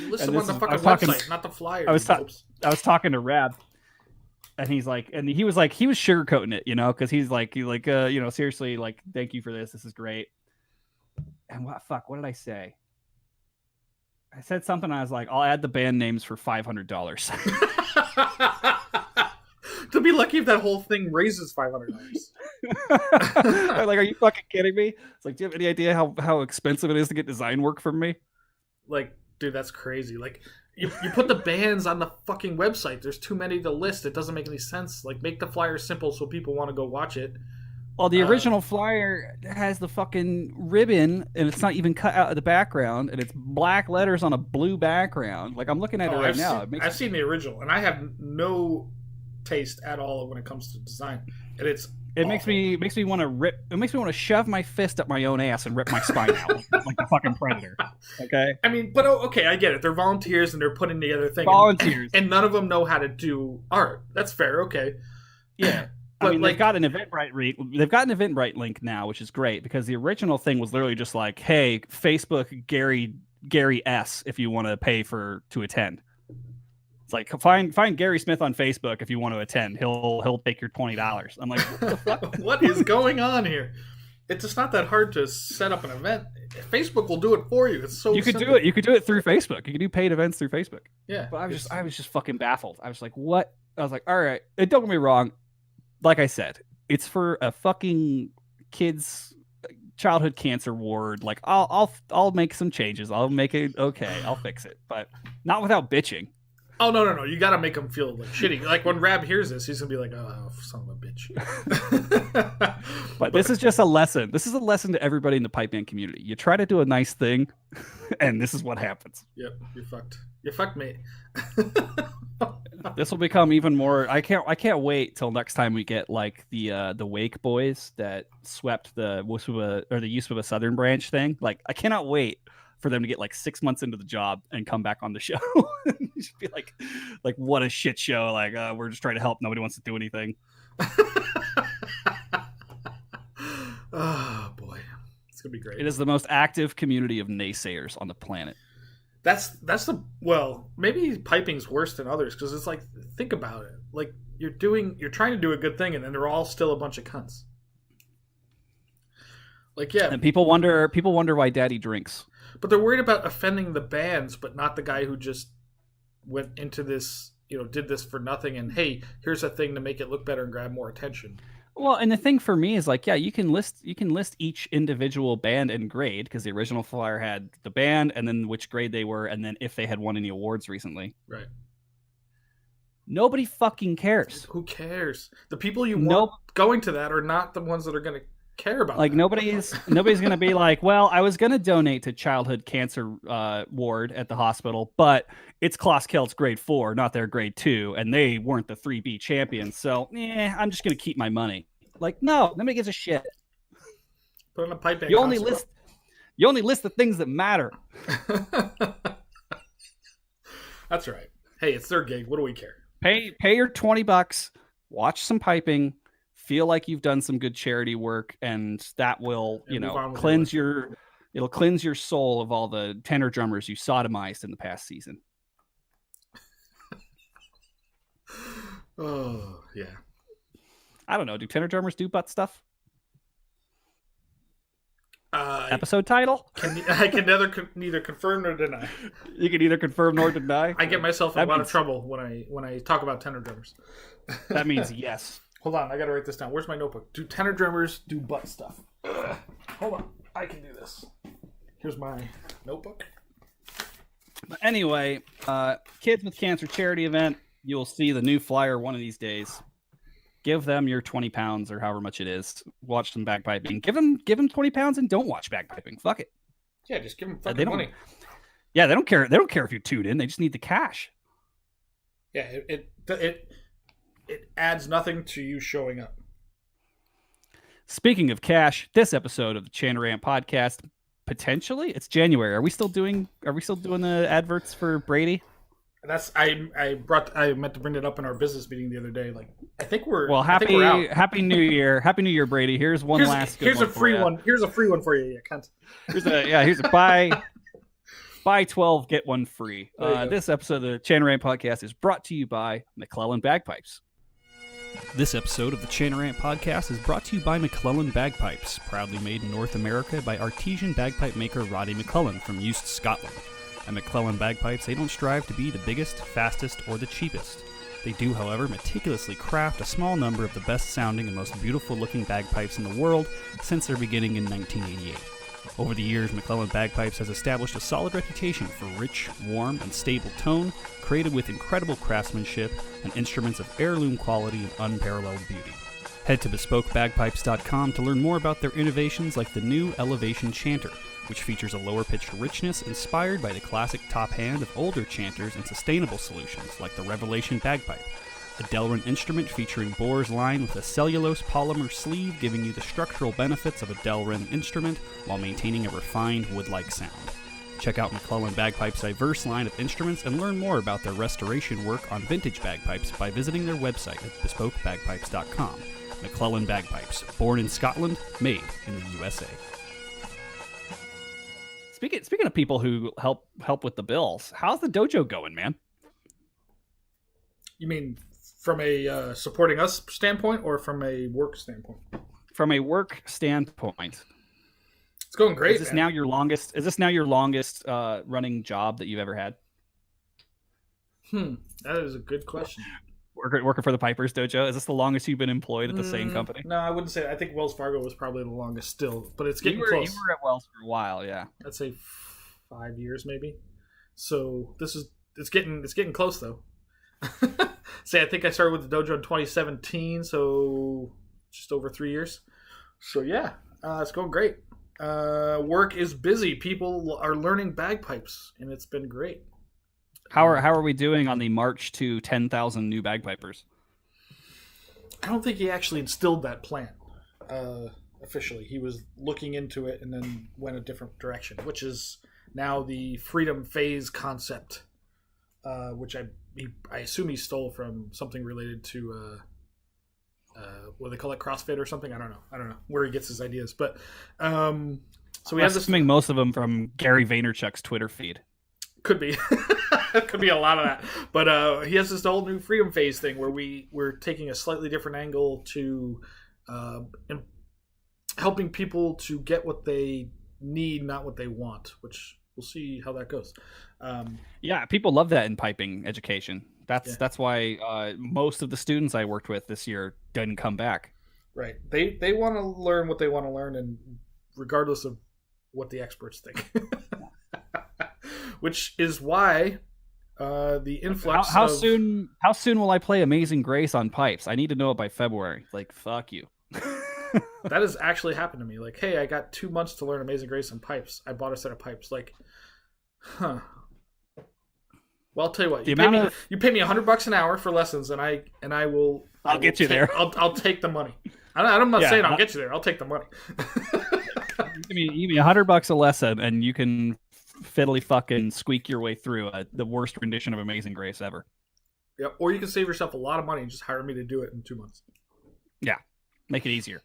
list them on the fucking website, not the flyer.
I was talking to Rab, and he was sugarcoating it, because he's like, seriously, like, thank you for this. This is great. And what did I say? I said something. I was like, I'll add the band names for $500.
To be lucky if that whole thing raises $500.
I'm like, are you fucking kidding me? It's like, do you have any idea how expensive it is to get design work from me?
Like, dude, that's crazy. Like, you put the bands on the fucking website. There's too many to list. It doesn't make any sense. Like, make the flyer simple so people want to go watch it.
Well, the original flyer has the fucking ribbon, and it's not even cut out of the background, and it's black letters on a blue background. Like, I'm looking at it right now.
I've seen the original, and I have no taste at all when it comes to design, and it
makes me want to rip. It makes me want to shove my fist up my own ass and rip my spine out like the fucking Predator. Okay.
I mean, but okay, I get it. They're volunteers and they're putting together things.
Volunteers,
and none of them know how to do art. That's fair. Okay.
Yeah. But they've got an Eventbrite link now, which is great because the original thing was literally just like, hey, Facebook Gary S if you want to pay to attend. It's like find Gary Smith on Facebook if you want to attend. He'll take your $20. I'm like, what the fuck?
What is going on here? It's just not that hard to set up an event. Facebook will do it for you. It's so
you could
simple.
do it. You could do it through Facebook. You could do paid events through Facebook.
Yeah.
But I was just fucking baffled. I was like, what? I was like, all right. Don't get me wrong. Like I said, it's for a fucking kid's childhood cancer ward. Like I'll make some changes. I'll make it okay. I'll fix it, but not without bitching.
Oh no! You got to make him feel like shitty. Like when Rab hears this, he's gonna be like, "Oh, son of a bitch."
But this is just a lesson. This is a lesson to everybody in the pipe band community. You try to do a nice thing, and this is what happens.
Yep, you're fucked. You fucked me.
This will become even more. I can't wait till next time we get like the Wake Boys that swept the Uswaba Southern Branch thing. Like I cannot wait for them to get like 6 months into the job and come back on the show. Just be like what a shit show. Like we're just trying to help. Nobody wants to do anything.
Oh boy, it's gonna be great.
It is the most active community of naysayers on the planet.
That's maybe piping's worse than others because it's like, think about it. Like you're trying to do a good thing and then they're all still a bunch of cunts. Like, yeah.
And people wonder why Daddy drinks.
But they're worried about offending the bands, but not the guy who just went into this, did this for nothing and hey, here's a thing to make it look better and grab more attention.
Well, and the thing for me is like, yeah, you can list each individual band and grade because the original flyer had the band and then which grade they were and then if they had won any awards recently.
Right.
Nobody fucking cares.
Who cares? The people you
Nope.
want going to that are not the ones that are going to care about
Like
that.
nobody's gonna be like, well, I was gonna donate to childhood cancer ward at the hospital, but it's Kloss-Kelt's grade 4, not their grade 2, and they weren't the 3B champions, so I'm just gonna keep my money. Like, no, nobody gives a shit.
Put on a pipe band.
You only list the things that matter.
That's right. Hey, it's their gig. What do we care?
Pay your $20, watch some piping, feel like you've done some good charity work, and that will, cleanse your soul of all the tenor drummers you sodomized in the past season.
Oh, yeah.
I don't know. Do tenor drummers do butt stuff?
Episode
title?
I can neither confirm nor deny.
You can neither confirm nor deny.
I get myself in a lot of trouble when I talk about tenor drummers.
That means yes.
Hold on, I gotta write this down. Where's my notebook? Do tenor drummers do butt stuff? Hold on, I can do this. Here's my notebook.
But anyway, Kids with Cancer charity event. You'll see the new flyer one of these days. Give them your 20 pounds or however much it is. Watch some bagpiping. Give them 20 pounds and don't watch bagpiping. Fuck it.
Yeah, just give them fucking money.
Yeah, they don't care. They don't care if you tune in. They just need the cash.
Yeah, it adds nothing to you showing up.
Speaking of cash, this episode of the Chanarant podcast, potentially, it's January. Are we still doing the adverts for Brady?
That's I meant to bring it up in our business meeting the other day. Like, I think we're
happy New Year, Happy New Year, Brady. Here's a
free one. Here's a free one for you. Yeah,
here's a buy 12 get one free. This episode of the Chanarant podcast is brought to you by MacLellan Bagpipes. This episode of the Chanarant podcast is brought to you by MacLellan Bagpipes, proudly made in North America by artesian bagpipe maker Roddy MacLellan from Eust, Scotland. At MacLellan Bagpipes, they don't strive to be the biggest, fastest, or the cheapest. They do, however, meticulously craft a small number of the best-sounding and most beautiful-looking bagpipes in the world since their beginning in 1988. Over the years, MacLellan Bagpipes has established a solid reputation for rich, warm, and stable tone, created with incredible craftsmanship and instruments of heirloom quality and unparalleled beauty. Head to BespokeBagpipes.com to learn more about their innovations like the new Elevation Chanter, which features a lower-pitched richness inspired by the classic top hand of older chanters and sustainable solutions like the Revelation Bagpipe, a Delrin instrument featuring bores lined with a cellulose polymer sleeve giving you the structural benefits of a Delrin instrument while maintaining a refined wood-like sound. Check out MacLellan Bagpipes' diverse line of instruments and learn more about their restoration work on vintage bagpipes by visiting their website at BespokeBagpipes.com. MacLellan Bagpipes, born in Scotland, made in the USA. Speaking of people who help with the bills, how's the dojo going, man?
You mean from a supporting us standpoint or from a work standpoint?
From a work standpoint,
it's going great.
Is this now your longest? Running job that you've ever had?
That is a good question.
Working for the Pipers Dojo. Is this the longest you've been employed at the same company?
No, I wouldn't say that. I think Wells Fargo was probably the longest still, but it's getting close.
You were at Wells for a while, yeah.
I'd say 5 years maybe. So it's getting close though. I think I started with the dojo in 2017, so just over 3 years. So yeah, it's going great. Work is busy. People are learning bagpipes, and it's been great.
How are we doing on the march to 10,000 new bagpipers?
I don't think he actually instilled that plan officially. He was looking into it and then went a different direction, which is now the freedom phase concept, which I assume he stole from something related to what do they call it, CrossFit or something? I don't know where he gets his ideas, but so we have this.
Assuming most of them from Gary Vaynerchuk's Twitter feed.
Could be. Could be a lot of that. But he has this whole new freedom phase thing where we're taking a slightly different angle to helping people to get what they need, not what they want, which we'll see how that goes.
Yeah, people love that in piping education. That's why most of the students I worked with this year didn't come back.
Right. They want to learn what they want to learn, and regardless of what the experts think. Which is why The influx.
How soon? How soon will I play Amazing Grace on pipes? I need to know it by February. Like, fuck you.
That has actually happened to me. Like, hey, I got 2 months to learn Amazing Grace on pipes. I bought a set of pipes. Like, huh. Well, I'll tell you what. You pay me $100 an hour for lessons, and I will.
I'll get you there.
I'll take the money. I'm not saying I'll get you there. I'll take the money.
Give me $100 a lesson, and you can fiddly fucking squeak your way through the worst rendition of Amazing Grace ever.
Yeah, or you can save yourself a lot of money and just hire me to do it in 2 months.
Yeah, make it easier.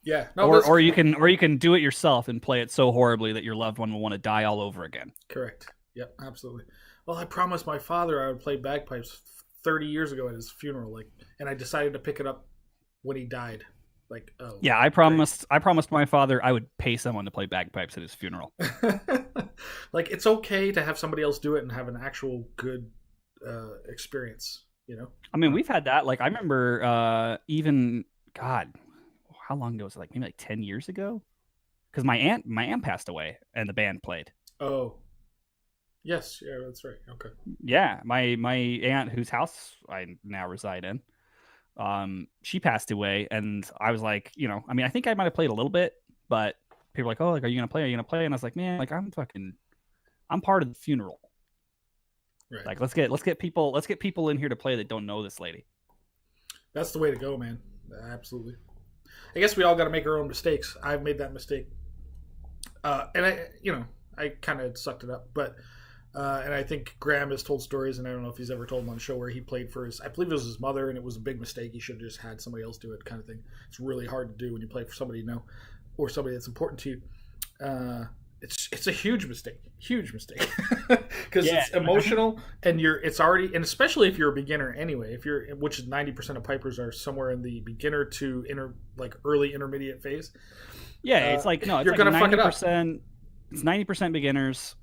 Yeah,
no, or you can do it yourself and play it so horribly that your loved one will want to die all over again.
Correct. Yep, absolutely. Well, I promised my father I would play bagpipes 30 years ago at his funeral, and I decided to pick it up when he died. Like, oh.
Yeah, I promised my father I would pay someone to play bagpipes at his funeral.
Like, it's okay to have somebody else do it and have an actual good experience, you know?
I mean, we've had that. Like, I remember even, God, how long ago was it? Like, maybe like 10 years ago? Because my aunt passed away and the band played.
Oh. Yes, yeah, that's right. Okay.
Yeah, my aunt, whose house I now reside in, she passed away, and I was like, I mean, I think I might have played a little bit, but people were like, oh, like, are you gonna play? Are you gonna play? And I was like, man, like, I'm part of the funeral. Right. Like, let's get people in here to play that don't know this lady.
That's the way to go, man. Absolutely. I guess we all got to make our own mistakes. I've made that mistake, and I kind of sucked it up, but. And I think Graham has told stories, and I don't know if he's ever told them on the show, where he played for I believe it was his mother, and it was a big mistake. He should have just had somebody else do it, kind of thing. It's really hard to do when you play for somebody you know, or somebody that's important to you. It's a huge mistake, because it's emotional, and especially if you're a beginner anyway. Which is 90% of pipers are somewhere in the beginner to early intermediate phase.
Yeah, it's like no, it's
you're
like
gonna fuck it up.
It's 90% beginners.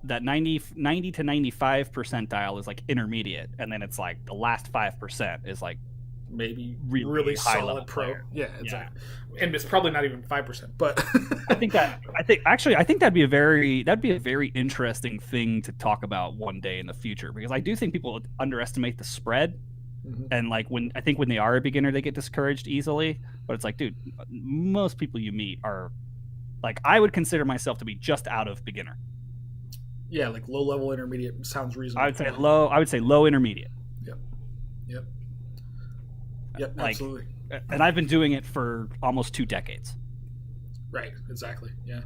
That 90 to 95 percentile is like intermediate, and then it's like the last 5% is like
maybe really solid pro.
Player.
Yeah, exactly. Yeah. And it's probably not even 5%, but
I think that'd be a very interesting thing to talk about one day in the future, because I do think people underestimate the spread. Mm-hmm. And like when they are a beginner, they get discouraged easily. But it's like, dude, most people you meet are like, I would consider myself to be just out of beginner.
Yeah, like low level intermediate sounds reasonable.
I would say low intermediate.
Yep.
Like,
absolutely.
And I've been doing it for almost 2 decades.
Right, exactly. Yeah.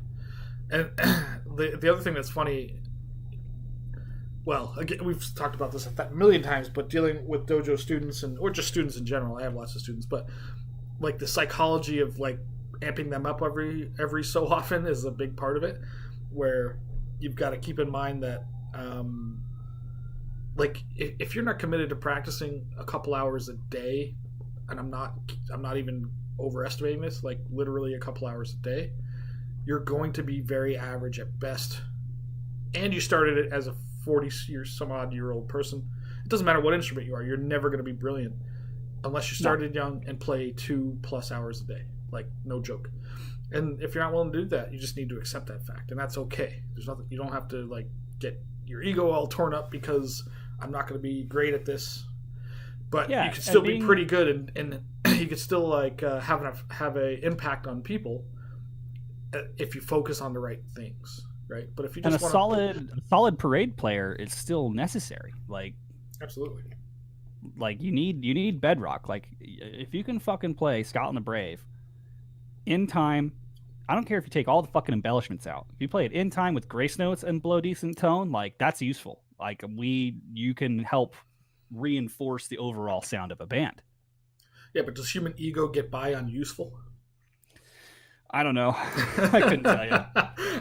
And the other thing that's funny, well, again, we've talked about this a million times, but dealing with dojo students or just students in general, I have lots of students, but like the psychology of like amping them up every so often is a big part of it, where you've got to keep in mind that like if you're not committed to practicing a couple hours a day, and I'm not even overestimating this, like literally a couple hours a day, you're going to be very average at best. And you started it as a 40-some-odd-year-old person. It doesn't matter what instrument you are, you're never going to be brilliant unless you started young and play 2+ hours a day. Like, no joke. And if you're not willing to do that, you just need to accept that fact, and that's okay. There's nothing. You don't have to like get your ego all torn up because I'm not going to be great at this. But you can still be pretty good, and you can still like have an impact on people if you focus on the right things, right? But if you just
a solid parade player is still necessary, like
absolutely.
Like you need bedrock. Like if you can fucking play Scott and the Brave in time, I don't care if you take all the fucking embellishments out. If you play it in time with grace notes and blow decent tone, like that's useful. Like you can help reinforce the overall sound of a band.
Yeah, but does human ego get by on useful?
I don't know. I couldn't tell you.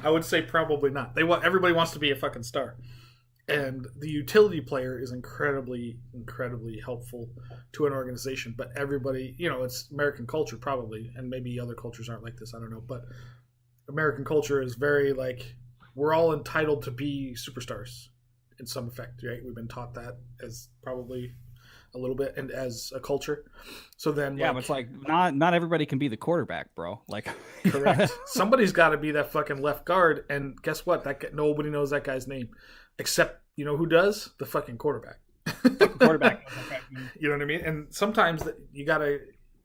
I would say probably not. Everybody wants to be a fucking star. And the utility player is incredibly, incredibly helpful to an organization. But everybody, it's American culture probably, and maybe other cultures aren't like this, I don't know. But American culture is very like, we're all entitled to be superstars in some effect, right? We've been taught that as probably a little bit and as a culture. So then,
Yeah, but it's like not everybody can be the quarterback, bro. Like,
correct. Somebody's got to be that fucking left guard, and guess what? Nobody knows that guy's name, except you know who does? The fucking quarterback.
quarterback.
You know what I mean? And sometimes you gotta.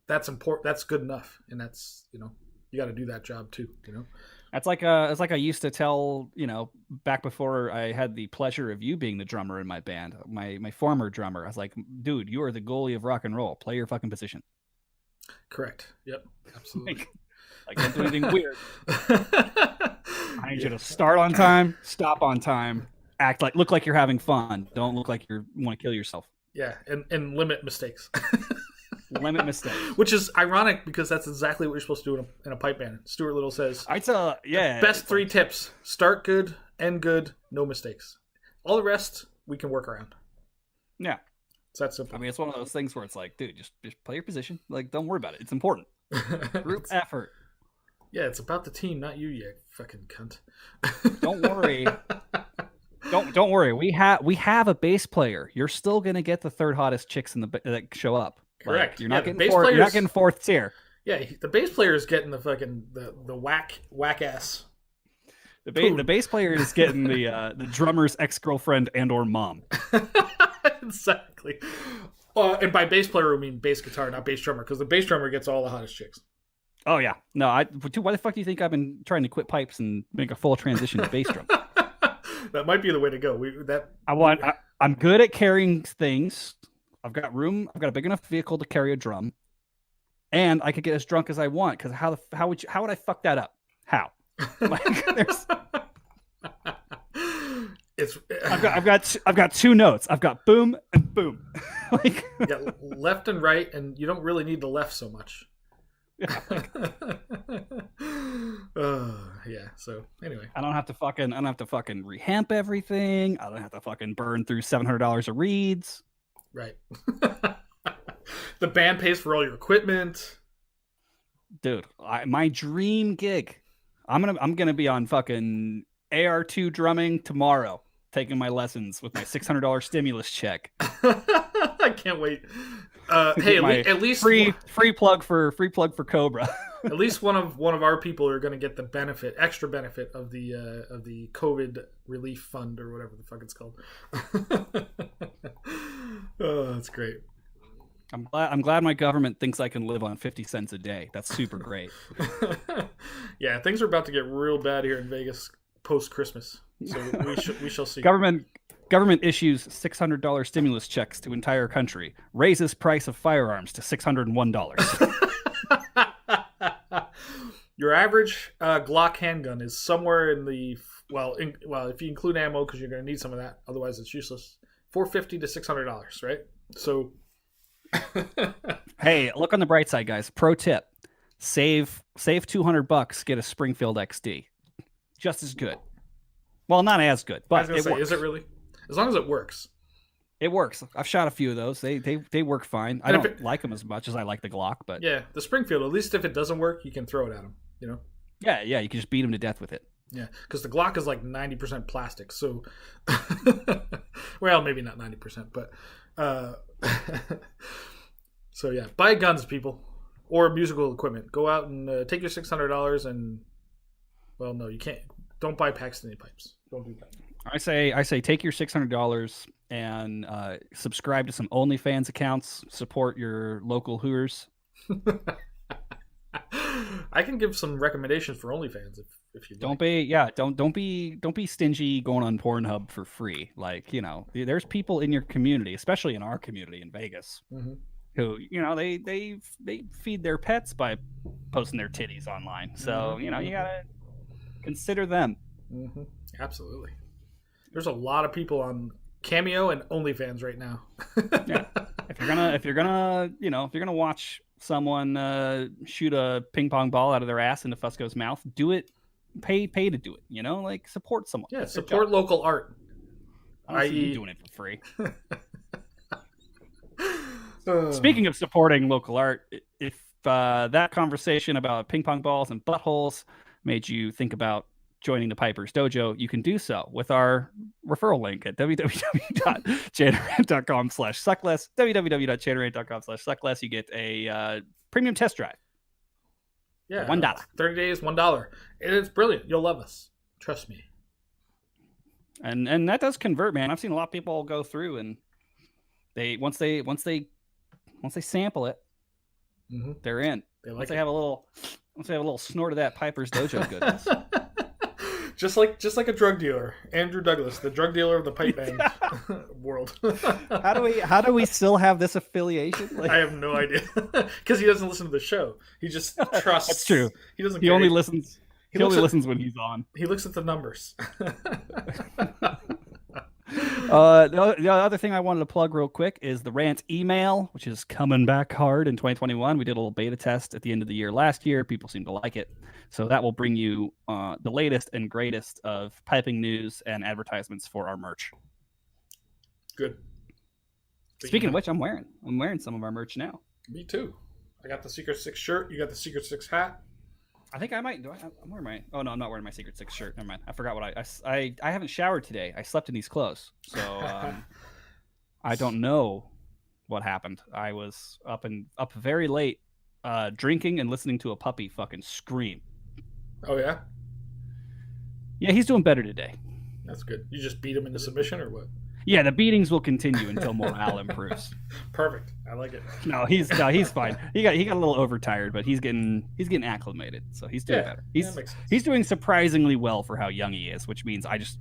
That's important. That's good enough, and that's you got to do that job too. You know.
It's like I used to tell, back before I had the pleasure of you being the drummer in my band, my former drummer. I was like, dude, you are the goalie of rock and roll. Play your fucking position.
Correct. Yep. Absolutely.
like don't do anything weird. I need you to start on time, stop on time, look like you're having fun. Don't look like you want to kill yourself.
Yeah, and limit mistakes.
Limit mistakes.
Which is ironic because that's exactly what you're supposed to do in a pipe band. Stuart Little says, best 3 tips. Start good, end good, no mistakes. All the rest, we can work around.
Yeah.
It's that simple.
I mean, it's one of those things where it's like, dude, just play your position. Like, don't worry about it. It's important. Group effort.
Yeah, it's about the team, not you fucking cunt.
Don't worry. Don't worry. We have a bass player. You're still gonna get the third hottest chicks that show up.
Correct.
Like, you're not getting fourth tier.
Yeah, the bass player is getting the fucking the whack ass.
The bass player is getting the drummer's ex-girlfriend and or mom.
Exactly. And by bass player we mean bass guitar, not bass drummer, because the bass drummer gets all the hottest chicks.
Oh yeah. No, dude, why the fuck do you think I've been trying to quit pipes and make a full transition to bass drum?
That might be the way to go.
I'm good at carrying things. I've got room. I've got a big enough vehicle to carry a drum, and I could get as drunk as I want. Because how would I fuck that up? How? I've got 2 notes. I've got boom and boom.
Yeah, left and right, and you don't really need the left so much. Yeah. Yeah. So anyway,
I don't have to fucking rehamp everything. I don't have to fucking burn through $700 of reeds.
Right. The band pays for all your equipment.
Dude, my dream gig. I'm gonna be on fucking AR2 drumming tomorrow, taking my lessons with my $600 stimulus check.
I can't wait. Hey, at least
free plug for Cobra.
At least one of our people are going to get the extra benefit of the COVID relief fund or whatever the fuck it's called. Oh, that's great.
I'm glad my government thinks I can live on 50 cents a day. That's super great.
Yeah, things are about to get real bad here in Vegas post Christmas. So we shall see.
Government issues $600 stimulus checks to entire country. Raises price of firearms to $601.
Your average Glock handgun is somewhere in the if you include ammo, because you're going to need some of that, otherwise it's useless. $450 to $600, right? So,
hey, look on the bright side, guys. Pro tip: save $200, get a Springfield XD, just as good. Well, not as good, but
works. Is it really? As long as it works.
It works. I've shot a few of those. They work fine. I don't like them as much as I like the Glock, but
yeah, the Springfield. At least if it doesn't work, you can throw it at them. You know.
Yeah. You can just beat them to death with it.
Yeah, because the Glock is like 90% plastic. So, well, maybe not 90%, but so yeah, buy guns, people, or musical equipment. Go out and take your $600 and no, you can't. Don't buy Pakistani pipes. Don't do that.
I say take your $600 and subscribe to some OnlyFans accounts. Support your local hooters.
I can give some recommendations for OnlyFans if you
don't be stingy going on Pornhub for free. Like, there's people in your community, especially in our community in Vegas, who they feed their pets by posting their titties online. So you gotta consider them.
Mm-hmm. Absolutely. There's a lot of people on Cameo and OnlyFans right now.
Yeah. If you're gonna watch someone shoot a ping pong ball out of their ass into Fusco's mouth, do it. Pay to do it. Like, support someone.
Yeah, support local art.
I see you doing it for free. Speaking of supporting local art, if that conversation about ping pong balls and buttholes made you think about joining the Pipers Dojo, you can do so with our referral link at www.chanarant.com/suckless. www.chanarant.com/suckless. You get a premium test drive.
Yeah,
for $1.
30 days, $1. And it's brilliant. You'll love us. Trust me.
And that does convert, man. I've seen a lot of people go through and once they sample it, they're in. Once they have a little snort of that Piper's Dojo goodness.
just like a drug dealer, Andrew Douglas, the drug dealer of the pipe band world.
How do we still have this affiliation?
I have no idea, because he doesn't listen to the show. He just trusts.
That's true.
He doesn't.
He only listens. He only listens when he's on.
He looks at the numbers.
The other thing I wanted to plug real quick is the Rant email, which is coming back hard in 2021. We did a little beta test at the end of the year last year. People seem to like it. So that will bring you the latest and greatest of piping news and advertisements for our merch.
Good.
Speaking of which, I'm wearing some of our merch now.
Me too. I got the Secret Six shirt. You got the Secret Six hat.
I think I might. I'm wearing my. Oh no, I'm not wearing my Secret Six shirt. Never mind. I forgot what I haven't showered today. I slept in these clothes, so I don't know what happened. I was up very late, drinking and listening to a puppy fucking scream.
Oh yeah.
Yeah, he's doing better today.
That's good. You just beat him into submission, or what?
Yeah, the beatings will continue until morale improves.
Perfect. I like it.
No, he's fine. He got a little overtired, but he's getting acclimated, so he's doing better. He's doing surprisingly well for how young he is, which means I just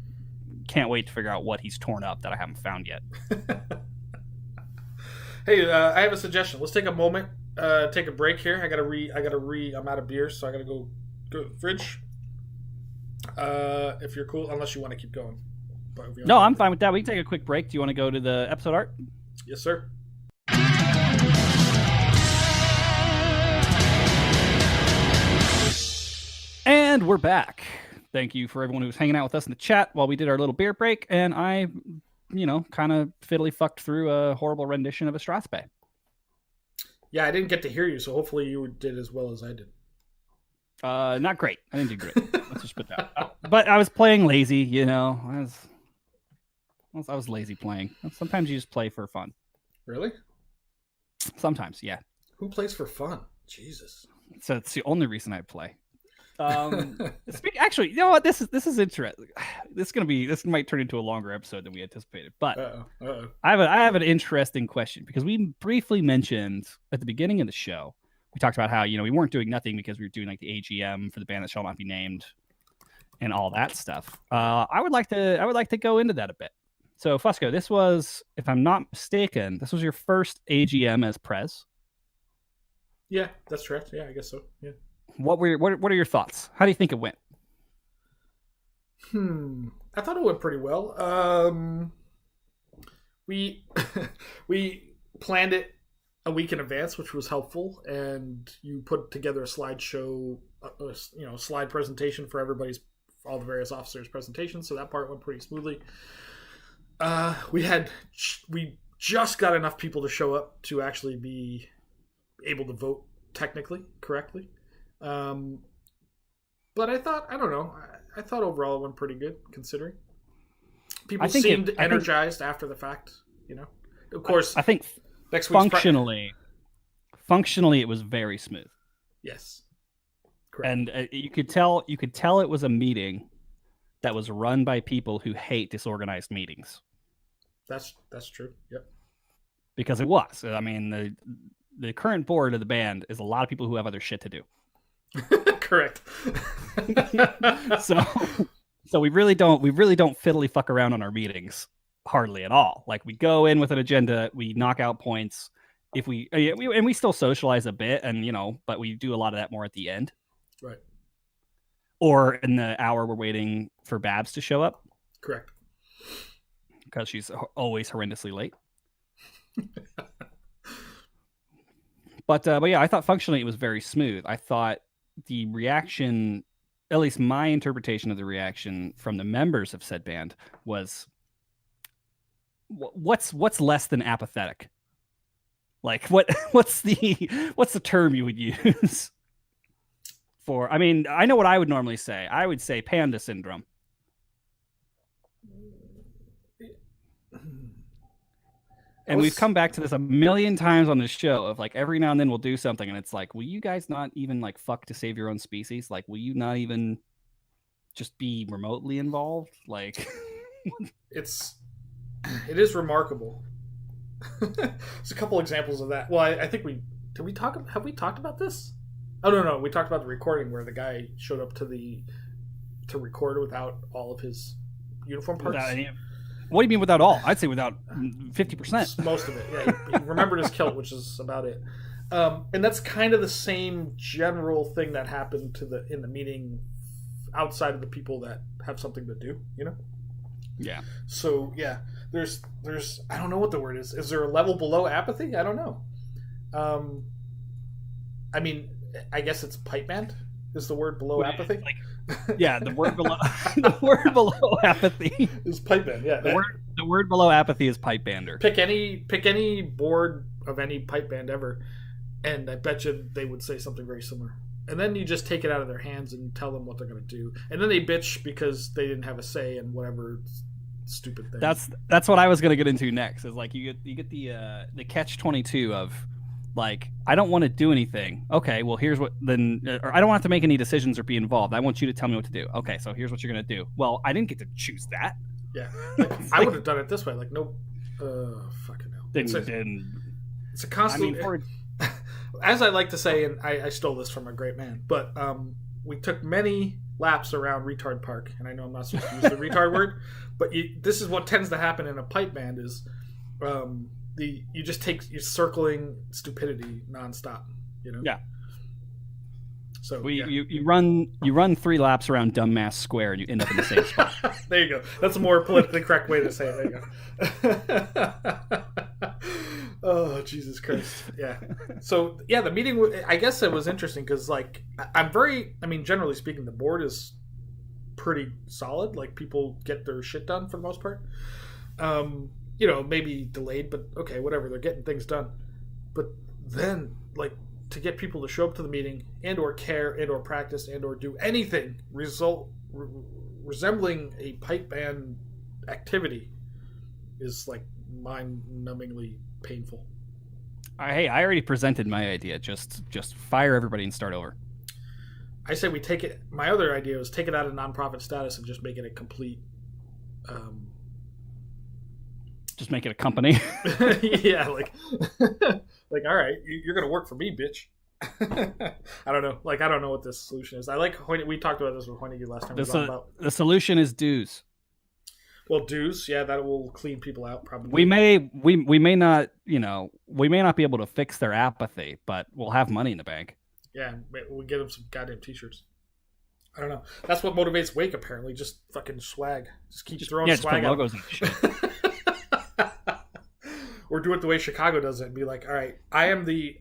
can't wait to figure out what he's torn up that I haven't found yet.
Hey, I have a suggestion. Let's take a moment, take a break here. I'm out of beer, so I gotta go to the fridge. If you're cool, unless you want to keep going.
No, I'm fine with that. We can take a quick break. Do you want to go to the episode art?
Yes, sir.
And we're back. Thank you for everyone who was hanging out with us in the chat while we did our little beer break. And I, kind of fiddly fucked through a horrible rendition of a Strathspey.
Yeah, I didn't get to hear you, so hopefully you did as well as I did.
Not great. I didn't do great. Let's just put that. But I was playing lazy, I was lazy playing. Sometimes you just play for fun.
Really?
Sometimes, yeah.
Who plays for fun? Jesus.
So it's the only reason I play. Actually, you know what? This is interesting. This might turn into a longer episode than we anticipated. But I have an interesting question, because we briefly mentioned at the beginning of the show, we talked about how we weren't doing nothing because we were doing like the AGM for the band that shall not be named and all that stuff. I would like to go into that a bit. So Fusco, this was, if I'm not mistaken, this was your first AGM as Prez.
Yeah, that's correct. Yeah, I guess so. Yeah.
What are your thoughts? How do you think it went?
I thought it went pretty well. We planned it a week in advance, which was helpful, and you put together a slideshow, slide presentation for all the various officers' presentations. So that part went pretty smoothly. We just got enough people to show up to actually be able to vote technically correctly. But I thought overall it went pretty good, considering people seemed energized after the fact. Of course,
I think next functionally it was very smooth.
Yes, correct.
And you could tell it was a meeting that was run by people who hate disorganized meetings.
That's true. Yep.
Because it was. I mean, the current board of the band is a lot of people who have other shit to do.
Correct.
So we really don't fiddly fuck around on our meetings hardly at all. Like, we go in with an agenda, we knock out points. If we still socialize a bit, and but we do a lot of that more at the end.
Right.
Or in the hour we're waiting for Babs to show up.
Correct.
Because she's always horrendously late. But yeah, I thought functionally it was very smooth. I thought the reaction, at least my interpretation of the reaction from the members of said band, was what's less than apathetic? Like, what's the term you would use for. I mean, I know what I would normally say. I would say panda syndrome. And we've come back to this a million times on this show of like every now and then we'll do something and it's like, will you guys not even like fuck to save your own species? Like, will you not even just be remotely involved? Like,
it is remarkable. There's a couple examples of that. Well, I think have we talked about this? Oh no, we talked about the recording where the guy showed up to record without all of his uniform parts.
What do you mean without all? I'd say without 50%.
Most of it, yeah. He remembered his kilt, which is about it. And that's kind of the same general thing that happened in the meeting outside of the people that have something to do, you know?
Yeah.
So, yeah, there's I don't know what the word is. Is there a level below apathy? I don't know. I mean, I guess it's pipe band is the word below apathy.
Yeah, the word below apathy
is pipe band. Yeah,
the word below apathy is pipe bander.
Pick any board of any pipe band ever, and I bet you they would say something very similar. And then you just take it out of their hands and tell them what they're going to do, and then they bitch because they didn't have a say in whatever stupid thing.
That's what I was going to get into next. Is like you get the catch-22 of. Like, I don't want to do anything. Okay, well, here's what then. Or I don't want to make any decisions or be involved. I want you to tell me what to do. Okay, so here's what you're going to do. Well, I didn't get to choose that.
Yeah. I would have done it this way. Like, no. Fucking hell. It's a constant. I mean, as I like to say, and I stole this from a great man, but we took many laps around Retard Park. And I know I'm not supposed to use the retard word, but this is what tends to happen in a pipe band is... you're circling stupidity nonstop, you know?
Yeah.
So
you run 3 laps around Dumbass Square and you end up in the same spot.
There you go. That's a more politically correct way to say it. There you go. Oh, Jesus Christ. Yeah. So, yeah, the meeting, I guess it was interesting because, like, generally speaking, the board is pretty solid. Like, people get their shit done for the most part. You know, maybe delayed, but okay, whatever. They're getting things done. But then, like, to get people to show up to the meeting and or care and or practice and or do anything resembling a pipe band activity is, like, mind-numbingly painful.
Hey, I already presented my idea. Just fire everybody and start over.
I say we take it... My other idea was take it out of nonprofit status and just make it a complete...
Just make it a company.
Yeah, like, all right, you're gonna work for me, bitch. I don't know. Like, I don't know what this solution is. I like we talked about this with Hoinege last time.
The solution is dues.
Well, dues, yeah, that will clean people out probably.
We may not, we may not be able to fix their apathy, but we'll have money in the bank.
Yeah, we'll get them some goddamn t-shirts. I don't know. That's what motivates Wake, apparently. Just fucking swag. Just keep throwing swag
out. Logos and shit.
Or do it the way Chicago does it and be like, all right, I am the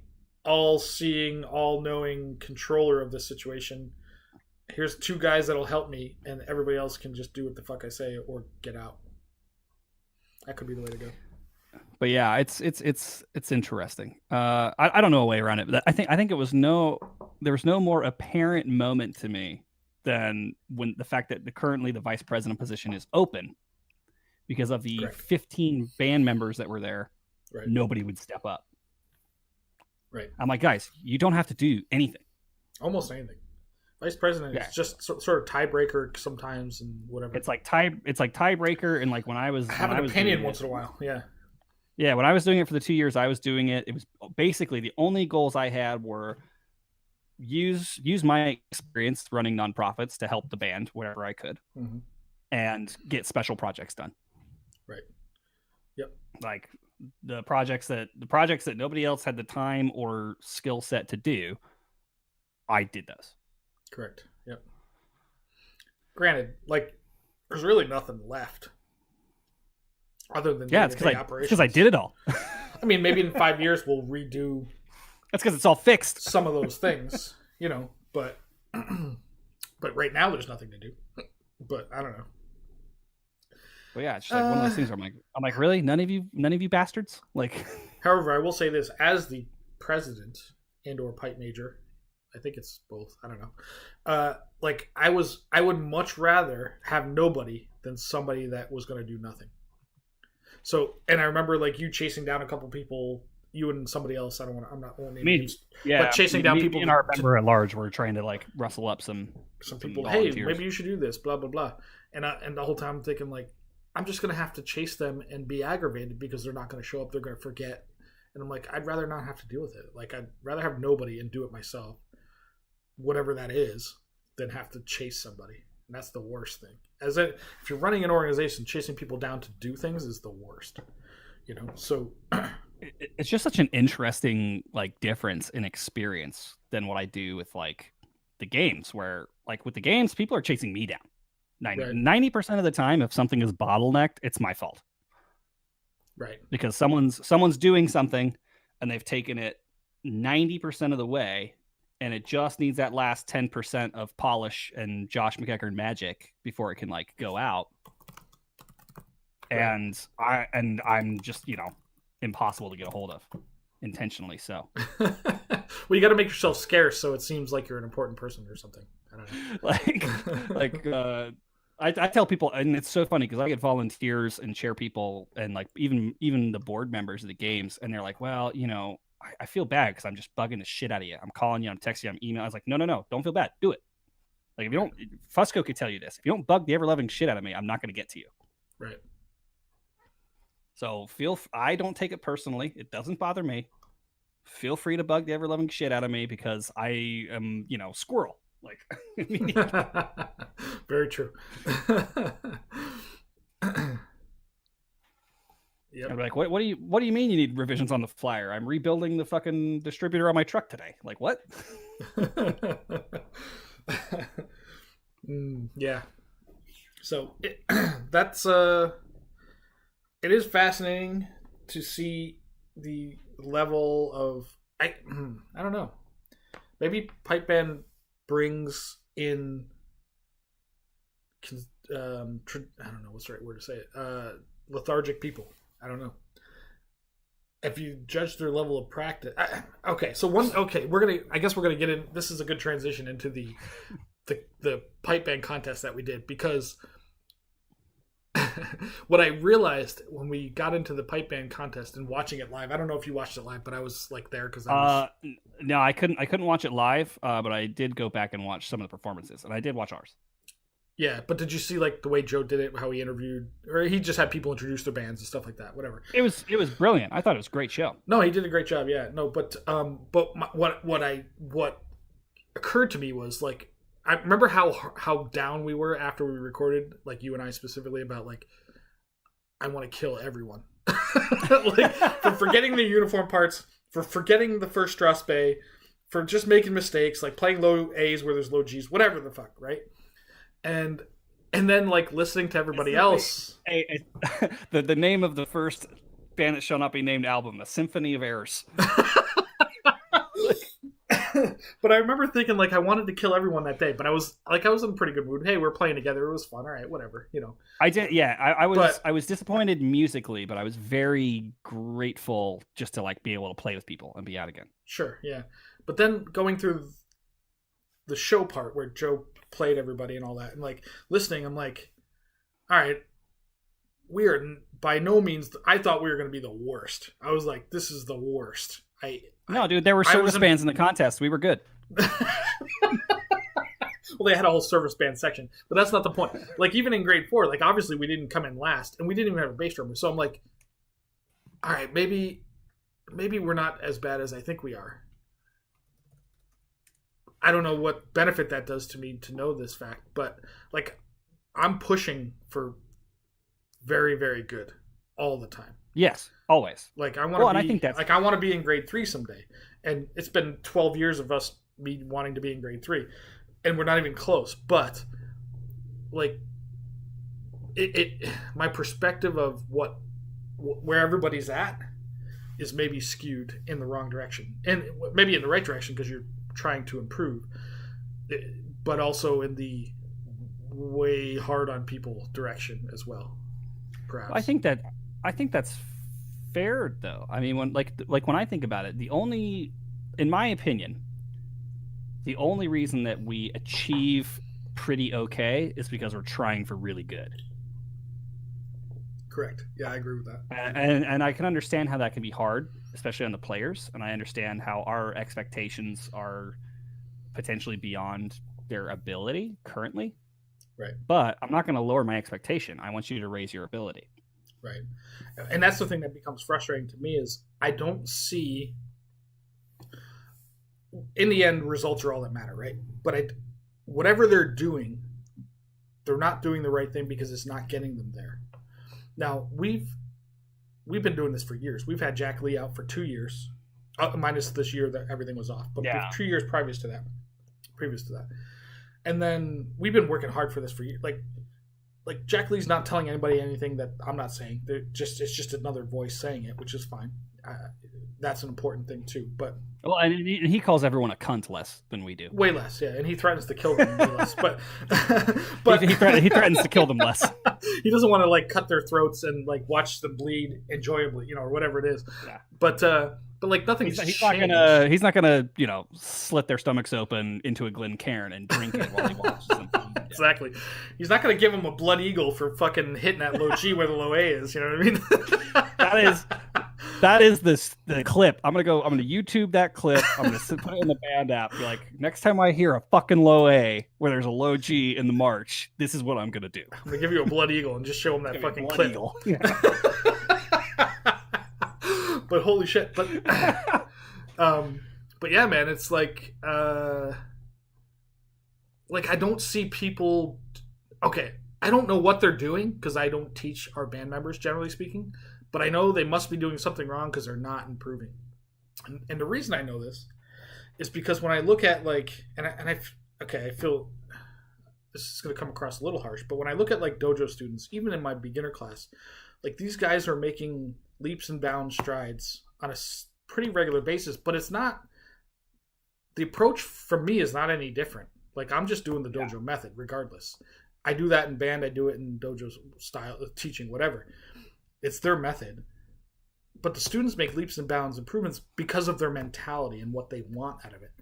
all-seeing, all-knowing controller of this situation. Here's 2 guys that'll help me, and everybody else can just do what the fuck I say or get out. That could be the way to go.
But yeah, it's interesting. I don't know a way around it, but I think there was no more apparent moment to me than when the fact that currently the vice president position is open because of the Correct. 15 band members that were there. Right. Nobody would step up.
Right.
I'm like, guys, you don't have to do anything.
Almost anything. Vice president is just sort of tiebreaker sometimes and whatever.
It's like tiebreaker, and like when I have
an opinion once in a while. Yeah.
Yeah, when I was doing it for the 2 years I was doing it, it was basically the only goals I had were use my experience running nonprofits to help the band wherever I could, and get special projects done.
Right. Yep.
Like the projects that nobody else had the time or skill set to do, I did those.
Correct. Yep. Granted, like there's really nothing left other than
it's because I did it all.
I mean, maybe in 5 years we'll redo.
That's because it's all fixed.
Some of those things, but right now there's nothing to do. But I don't know.
But yeah, it's just like one of those things where I'm like, really? None of you bastards? Like,
however, I will say this: as the president and/or pipe major, I think it's both. I don't know. Like I would much rather have nobody than somebody that was going to do nothing. So, and I remember like you chasing down a couple people, you and somebody else. I'm not won't name names, but chasing down people.
And our member at large were trying to like rustle up some
people. Hey, maybe you should do this. Blah blah blah. And the whole time I'm thinking like, I'm just going to have to chase them and be aggravated because they're not going to show up. They're going to forget. And I'm like, I'd rather not have to deal with it. Like, I'd rather have nobody and do it myself, whatever that is, than have to chase somebody. And that's the worst thing. If you're running an organization, chasing people down to do things is the worst. So
it's just such an interesting like difference in experience than what I do with like the games, where like with the games, people are chasing me down. 90% of the time, if something is bottlenecked, it's my fault.
Right.
Because someone's doing something and they've taken it 90% of the way, and it just needs that last 10% of polish and Josh McEachern magic before it can like go out. Right. And I'm just, impossible to get a hold of intentionally. So
well, you got to make yourself scarce so it seems like you're an important person or something. I don't know.
I tell people, and it's so funny because I get volunteers and chair people and like even the board members of the games, and they're like, well, I feel bad because I'm just bugging the shit out of you. I'm calling you, I'm texting you, I'm emailing. I was like, no, don't feel bad. Do it. Like if you don't, Fusco could tell you this. If you don't bug the ever-loving shit out of me, I'm not going to get to you.
Right.
So I don't take it personally. It doesn't bother me. Feel free to bug the ever-loving shit out of me because I am, squirrel. Like,
very true.
Yep. I'm like, what do you mean you need revisions on the flyer? I'm rebuilding the fucking distributor on my truck today. Like, what?
Yeah. So that's it is fascinating to see the level of I don't know. Maybe pipe band brings in I don't know what's the right word to say it. Lethargic people. I don't know. If you judge their level of practice, I guess we're gonna get in. This is a good transition into the pipe band contest that we did, because what I realized when we got into the pipe band contest and watching it live, I don't know if you watched it live, but I was like there because
no, I couldn't watch it live, but I did go back and watch some of the performances, and I did watch ours.
Yeah, but did you see like the way Joe did it, how he interviewed, or he just had people introduce their bands and stuff like that, whatever.
It was brilliant. I thought it was a great show.
No, he did a great job. Yeah, no, but what occurred to me was like, I remember how down we were after we recorded, like you and I specifically, about like, I want to kill everyone. Like, for forgetting the uniform parts, for forgetting the first Strauss Bay, for just making mistakes, like playing low A's where there's low G's, whatever the fuck, right? And then like listening to everybody else.
The name of the first band that shall not be named album, A Symphony of Errors.
But I remember thinking like I wanted to kill everyone that day, but I was in a pretty good mood. Hey, we're playing together. It was fun. All right, whatever,
I did, yeah. I was disappointed musically, but I was very grateful just to like be able to play with people and be out again.
Sure, yeah. But then going through the show part where Joe played everybody and all that, and like listening, I'm like, all right, we are by no means. I thought we were going to be the worst. I was like, this is the worst.
No, dude, there were service bands in the contest. We were good.
Well, they had a whole service band section, but that's not the point. Like even in grade 4, like obviously we didn't come in last, and we didn't even have a bass drummer. So I'm like, all right, maybe we're not as bad as I think we are. I don't know what benefit that does to me to know this fact, but like I'm pushing for very, very good all the time.
Yes, always.
Like I want to be, I think that's like I want to be in grade 3 someday. And it's been 12 years of me wanting to be in grade 3, and we're not even close. But like my perspective of where everybody's at is maybe skewed in the wrong direction, and maybe in the right direction because you're trying to improve, but also in the way hard on people direction as well. Perhaps.
I think that's fair though. I mean, when like when I think about it, the only, in my opinion, The only reason that we achieve pretty okay is because we're trying for really good.
Correct. Yeah, I agree with that.
And I can understand how that can be hard, especially on the players, and I understand how our expectations are potentially beyond their ability currently.
Right.
But I'm not going to lower my expectation. I want you to raise your ability.
Right. And that's the thing that becomes frustrating to me is I don't see. In the end, results are all that matter, right? But whatever they're doing, they're not doing the right thing because it's not getting them there. Now we've been doing this for years. We've had Jack Lee out for 2 years, minus this year that everything was off, but 2 years previous to that. And then we've been working hard for this for years. Like Jack Lee's not telling anybody anything that I'm not saying. It's just another voice saying it, which is fine. That's an important thing too. But
and he calls everyone a cunt less than we do.
Way less, yeah. And he threatens to kill them way less. But
he threatens to kill them less.
He doesn't want to like cut their throats and like watch them bleed enjoyably, or whatever it is. Yeah. But like nothing's
he's not gonna slit their stomachs open into a Glencairn and drink it while he watches them.
Exactly. He's not gonna give him a blood eagle for fucking hitting that low G where the low A is. You know what I
mean? That is the clip. I'm gonna YouTube that clip. I'm gonna put it in the band app. Be like, next time I hear a fucking low A where there's a low G in the march, this is what I'm gonna do.
I'm gonna give you a blood eagle and just show him that fucking clip. Eagle. Yeah. But holy shit! But yeah, man, it's like I don't see people. Okay, I don't know what they're doing because I don't teach our band members, generally speaking. But I know they must be doing something wrong because they're not improving. And the reason I know this is because when I look at I feel this is going to come across a little harsh, but when I look at like dojo students, even in my beginner class, like these guys are making leaps and bounds strides on a pretty regular basis, but it's not, the approach from me is not any different. Like I'm just doing the dojo method regardless. I do that in band, I do it in dojo style, teaching, whatever. It's their method. But the students make leaps and bounds improvements because of their mentality and what they want out of it.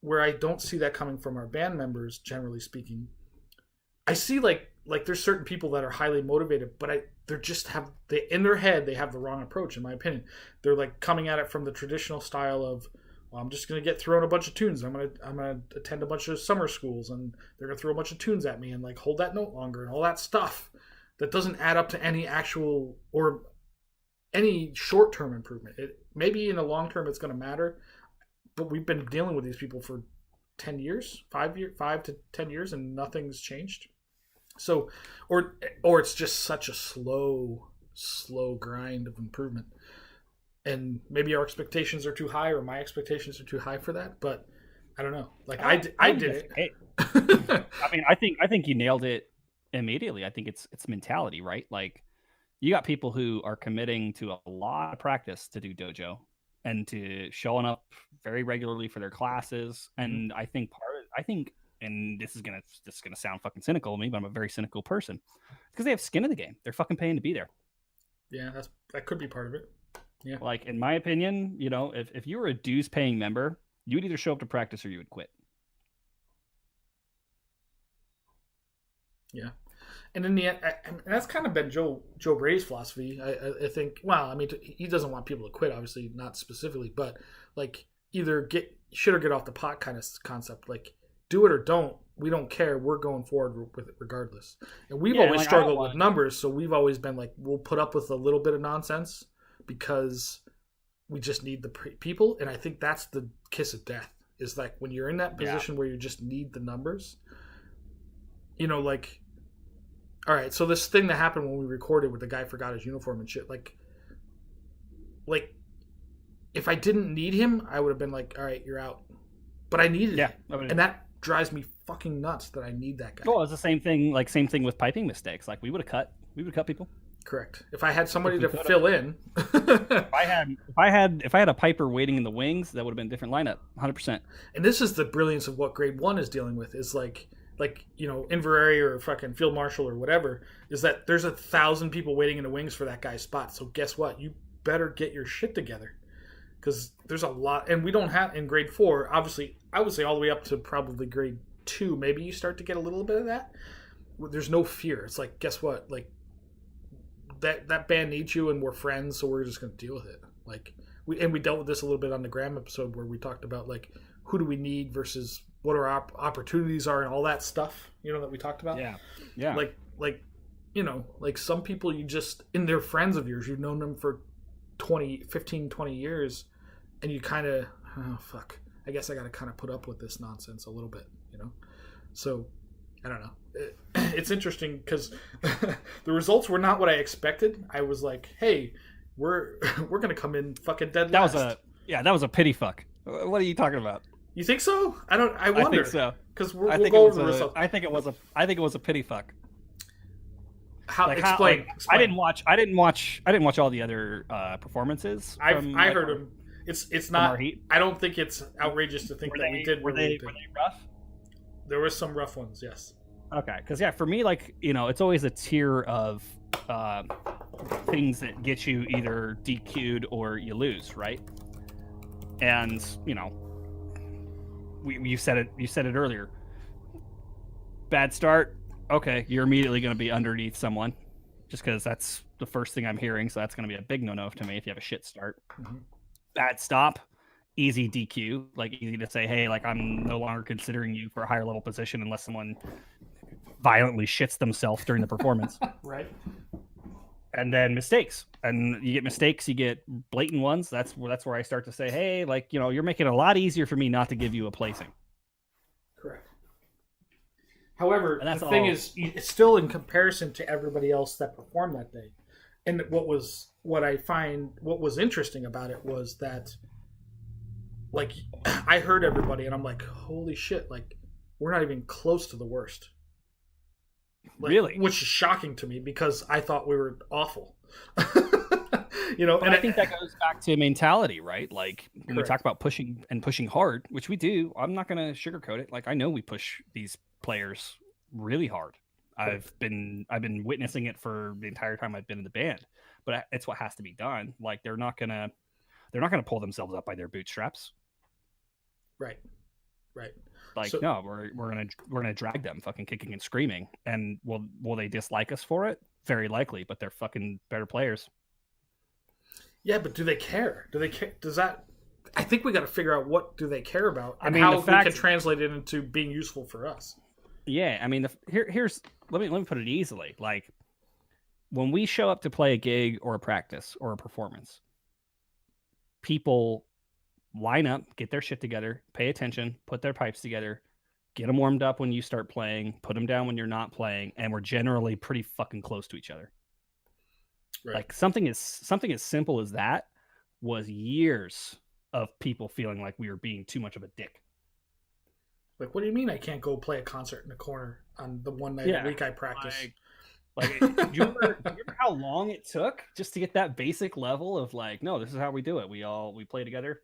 Where I don't see that coming from our band members, generally speaking. I see like there's certain people that are highly motivated, but in their head they have the wrong approach, in my opinion. They're like coming at it from the traditional style of, well, I'm just gonna get thrown a bunch of tunes. I'm gonna attend a bunch of summer schools and they're gonna throw a bunch of tunes at me and like hold that note longer and all that stuff. That doesn't add up to any actual or any short-term improvement. Maybe in the long term it's going to matter, but we've been dealing with these people for 10 years, 5 to 10 years, and nothing's changed. So, or it's just such a slow grind of improvement. And maybe our expectations are too high, or my expectations are too high for that. But I don't know. Like I did it.
I mean, I think you nailed it. Immediately, I think it's mentality, right? Like you got people who are committing to a lot of practice to do dojo and to showing up very regularly for their classes. And I think and this is gonna sound fucking cynical to me, but I'm a very cynical person. It's because they have skin in the game. They're fucking paying to be there.
Yeah, that could be part of it. Yeah.
Like in my opinion, if you were a dues paying member, you would either show up to practice or you would quit.
Yeah, and in the end, and that's kind of been Joe Brady's philosophy. I think. Well, I mean, he doesn't want people to quit, obviously, not specifically, but like either get shit or get off the pot kind of concept. Like do it or don't. We don't care. We're going forward with it regardless. And we've always struggled with numbers, so we've always been like, we'll put up with a little bit of nonsense because we just need the people. And I think that's the kiss of death. Is like when you're in that position where you just need the numbers. Like, all right, so this thing that happened when we recorded where the guy forgot his uniform and shit, like if I didn't need him, I would have been like, all right, you're out. But I needed him. And that drives me fucking nuts that I need that guy.
Well, it's the same thing with piping mistakes. Like we would have cut people.
Correct. If I had somebody to fill in.
if I had a piper waiting in the wings, that would have been a different lineup, 100%.
And this is the brilliance of what grade 1 is dealing with, is like Inverary or fucking Field Marshal or whatever, is that there's 1,000 people waiting in the wings for that guy's spot. So guess what? You better get your shit together. because there's a lot, and we don't have in grade 4. Obviously, I would say all the way up to probably grade 2. Maybe you start to get a little bit of that. There's no fear. It's like, guess what? Like that band needs you, and we're friends, so we're just going to deal with it. Like we dealt with this a little bit on the Graham episode where we talked about like who do we need versus what our opportunities are and all that stuff. That we talked about.
Yeah.
Like like some people you just, and they're friends of yours. You've known them for 15, 20 years, and you kind of, oh, fuck. I guess I got to kind of put up with this nonsense a little bit, So, I don't know. It's interesting because the results were not what I expected. I was like, hey, we're gonna come in fucking dead last.
That was a pity fuck. What are you talking about?
You think so? I wonder. I
think so.
Because we'll go over the results.
I think it was a pity fuck.
Explain.
I didn't watch all the other performances.
I heard them. It's not. I don't think it's outrageous to think we did.
Were they rough?
There were some rough ones, yes.
Okay, because for me, it's always a tier of things that get you either DQ'd or you lose, right? And you said it earlier. Bad start. Okay, you're immediately going to be underneath someone, just because that's the first thing I'm hearing. So that's going to be a big no-no to me if you have a shit start. Mm-hmm. Bad stop. Easy DQ, easy to say, hey, I'm no longer considering you for a higher level position unless someone violently shits themselves during the performance.
Right.
And then mistakes. And you get mistakes, you get blatant ones. That's where I start to say, hey, you're making it a lot easier for me not to give you a placing.
Correct. However, the thing is, it's still in comparison to everybody else that performed that day. And what was interesting about it was that I heard everybody and I'm like, holy shit, we're not even close to the worst.
Really?
Which is shocking to me because I thought we were awful.
And I think that goes back to mentality, right? When we talk about pushing hard, which we do, I'm not going to sugarcoat it. I know we push these players really hard. I've been witnessing it for the entire time I've been in the band, but it's what has to be done. They're not going to pull themselves up by their bootstraps.
Right.
No, we're gonna drag them, fucking kicking and screaming. And will they dislike us for it? Very likely, but they're fucking better players.
Yeah, but do they care? Do they care? Does that? I think we got to figure out what do they care about, and how we can translate it into being useful for us.
Yeah, I mean, here's let me put it easily. When we show up to play a gig or a practice or a performance, people line up, get their shit together, pay attention, put their pipes together, get them warmed up when you start playing, put them down when you're not playing, and we're generally pretty fucking close to each other. Right. Something as simple as that was years of people feeling like we were being too much of a dick.
What do you mean I can't go play a concert in the corner on the one night a week I practice?
Do you remember how long it took just to get that basic level of no, this is how we do it. We play together.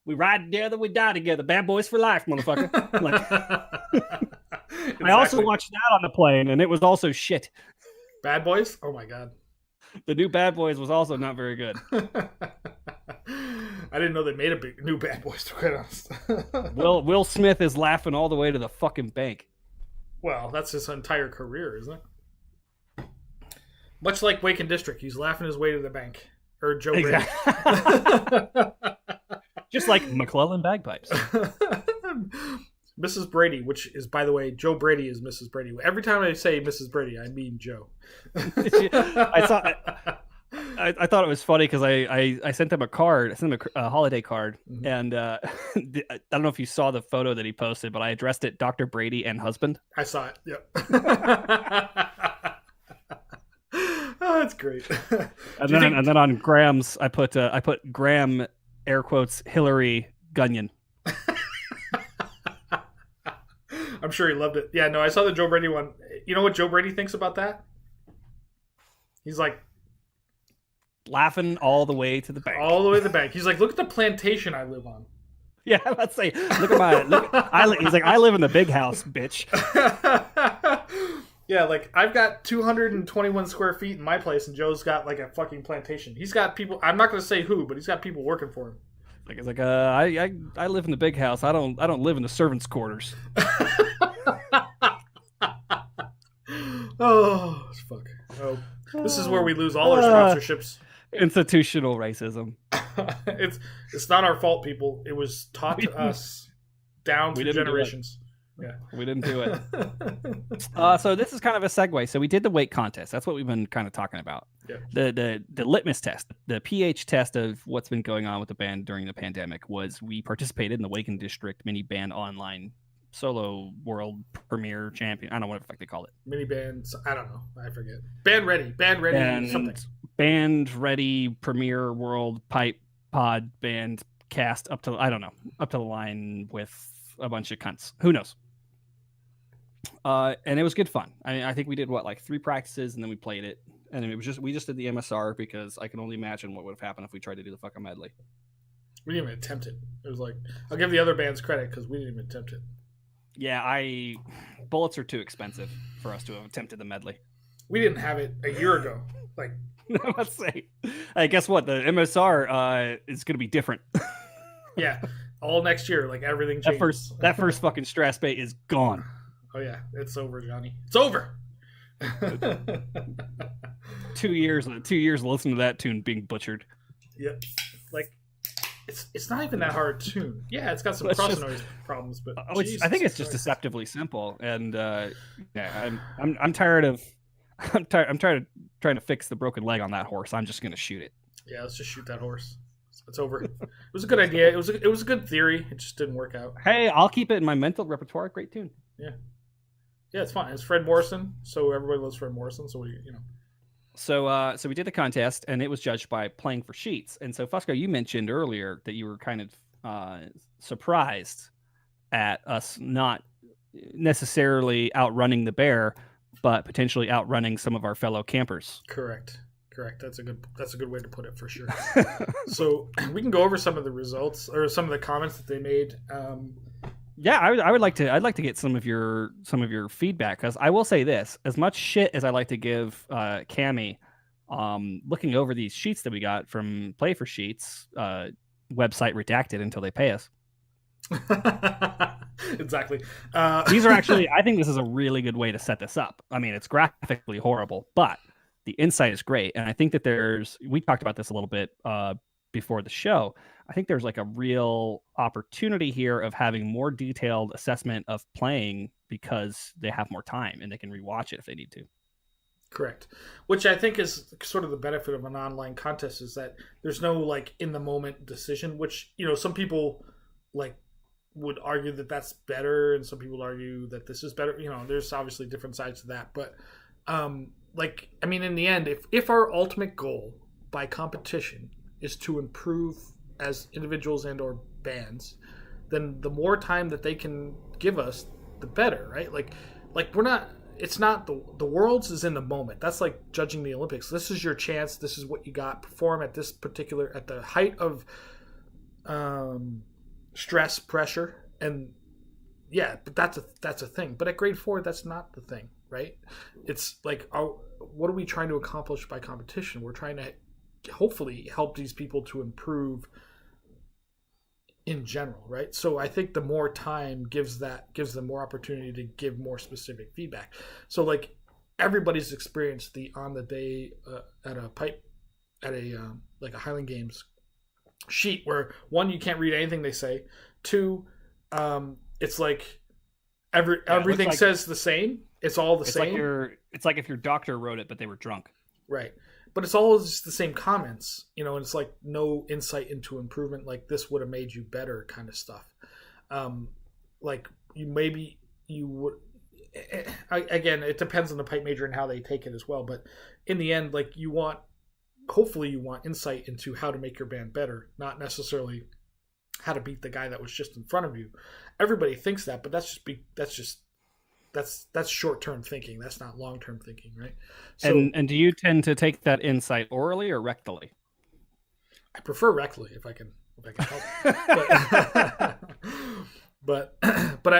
We ride together, we die together. Bad boys for life, motherfucker. Exactly. I also watched that on the plane, and it was also shit.
Bad Boys? Oh, my God.
The new Bad Boys was also not very good.
I didn't know they made a new Bad Boys, to be quite honest.
Will Smith is laughing all the way to the fucking bank.
Well, that's his entire career, isn't it? Much like Wake and District, he's laughing his way to the bank. Or Joe Brady.
Just like MacLellan Bagpipes.
Mrs. Brady, which is, by the way, Joe Brady is Mrs. Brady. Every time I say Mrs. Brady, I mean Joe.
I thought it was funny because I sent him a card. I sent him a holiday card. Mm-hmm. And I don't know if you saw the photo that he posted, but I addressed it Dr. Brady and husband.
I saw it. Yep. Oh, that's great.
And then on Graham's, I put Graham, air quotes, Hillary Gunyon.
I'm sure he loved it. Yeah, no, I saw the Joe Brady one. You know what Joe Brady thinks about that? He's like
laughing all the way to the bank.
All the way to the bank. He's like, look at the plantation I live on.
Yeah, let's say, look at my. He's like, I live in the big house, bitch.
Yeah, I've got 221 square feet in my place, and Joe's got a fucking plantation. He's got people. I'm not going to say who, but he's got people working for him.
Like it's like I live in the big house. I don't live in the servants' quarters.
Oh fuck! Oh, this is where we lose all our sponsorships.
Institutional racism.
It's not our fault, people. It was taught to us down through generations. Yeah,
we didn't do it. So this is kind of a segue. So we did the weight contest. That's what we've been kind of talking about.
Yeah.
The litmus test, the pH test of what's been going on with the band during the pandemic was we participated in the Waken District mini band online solo world premiere champion. I don't know what the fuck they call it.
Mini bands. I don't know. I forget. Band ready. Something.
Band ready premiere world pipe pod band cast up to the line with a bunch of cunts. Who knows? And it was good fun. I think we did like 3 practices and then we played it. And it was we just did the MSR because I can only imagine what would have happened if we tried to do the fucking medley.
We didn't even attempt it. It was like, I'll give the other bands credit because we didn't even attempt it.
Yeah, bullets are too expensive for us to have attempted the medley.
We didn't have it a year ago. Like,
let's say, hey, guess what? The MSR is going to be different.
Yeah, all next year, like everything changes.
That first fucking Strass bait is gone.
Oh yeah, it's over, Johnny. It's over.
2 years listening to that tune being butchered.
Yep. Like it's not even that hard to tune. Yeah, it's got some cross noise problems, but
I think it's just deceptively simple. And yeah, I'm tired of trying to fix the broken leg on that horse. I'm just gonna shoot it.
Yeah, let's just shoot that horse. It's over. It was a good idea. It was a good theory. It just didn't work out.
Hey, I'll keep it in my mental repertoire. Great tune.
Yeah. Yeah, it's fine. It's Fred Morrison, so everybody loves Fred Morrison. So
So we did the contest, and it was judged by playing for sheets. And so, Fusco, you mentioned earlier that you were kind of surprised at us not necessarily outrunning the bear, but potentially outrunning some of our fellow campers.
Correct. That's a good way to put it for sure. So we can go over some of the results or some of the comments that they made.
Yeah, I'd like to get some of your feedback, because I will say this: as much shit as I like to give Cami, looking over these sheets that we got from Play for Sheets, website redacted until they pay us.
Exactly.
These are actually, I think this is a really good way to set this up. I mean, it's graphically horrible, but the insight is great, and I think that we talked about this a little bit before the show. I think there's like a real opportunity here of having more detailed assessment of playing because they have more time and they can rewatch it if they need to.
Correct. Which I think is sort of the benefit of an online contest, is that there's no like in the moment decision, which, some people like would argue that that's better, and some people argue that this is better. There's obviously different sides to that, but in the end, if our ultimate goal by competition is to improve as individuals and or bands, then the more time that they can give us, the better, right? Like we're not, it's not the Worlds is in the moment. That's like judging the Olympics. This is your chance. This is what you got. Perform at the height of stress, pressure, and yeah, but that's a thing. But at grade 4, that's not the thing, right? It's like, what are we trying to accomplish by competition? We're trying to hopefully help these people to improve in general, right? So I think the more time gives them more opportunity to give more specific feedback. So like everybody's experienced the on the day at a Highland Games sheet where, one, you can't read anything they say. 2, it's like everything says the same. It's all the same.
It's like if your doctor wrote it, but they were drunk.
Right. But it's all just the same comments, and it's like no insight into improvement, like this would have made you better kind of stuff. Like you would, again, it depends on the pipe major and how they take it as well. But in the end, like hopefully you want insight into how to make your band better, not necessarily how to beat the guy that was just in front of you. Everybody thinks that, but that's short-term thinking. That's not long-term thinking, right? So,
and do you tend to take that insight orally or rectally?
I prefer rectally if I can help. But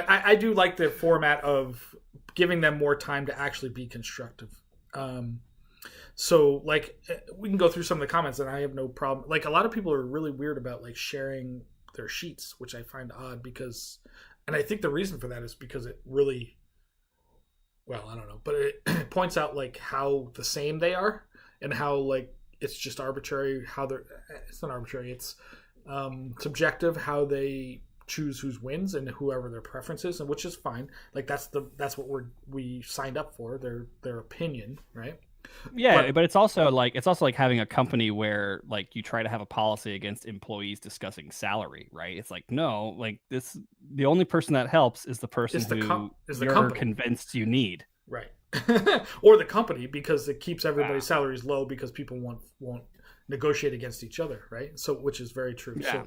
I do like the format of giving them more time to actually be constructive. So like we can go through some of the comments, and I have no problem. Like a lot of people are really weird about like sharing their sheets, which I find odd because, and I think the reason for that is because it really, well, I don't know, but it points out like how the same they are and how like it's just arbitrary how they're. It's not arbitrary. It's subjective how they choose who wins and whoever their preference is, and which is fine. Like that's what we signed up for, their opinion, right?
Yeah, but it's also like having a company where like you try to have a policy against employees discussing salary, right? It's like no, like this the only person that helps is the person who you're
company.
Convinced you need.
Right. Or the company, because it keeps everybody's salaries low because people won't negotiate against each other, right? So which is very true.
Yeah.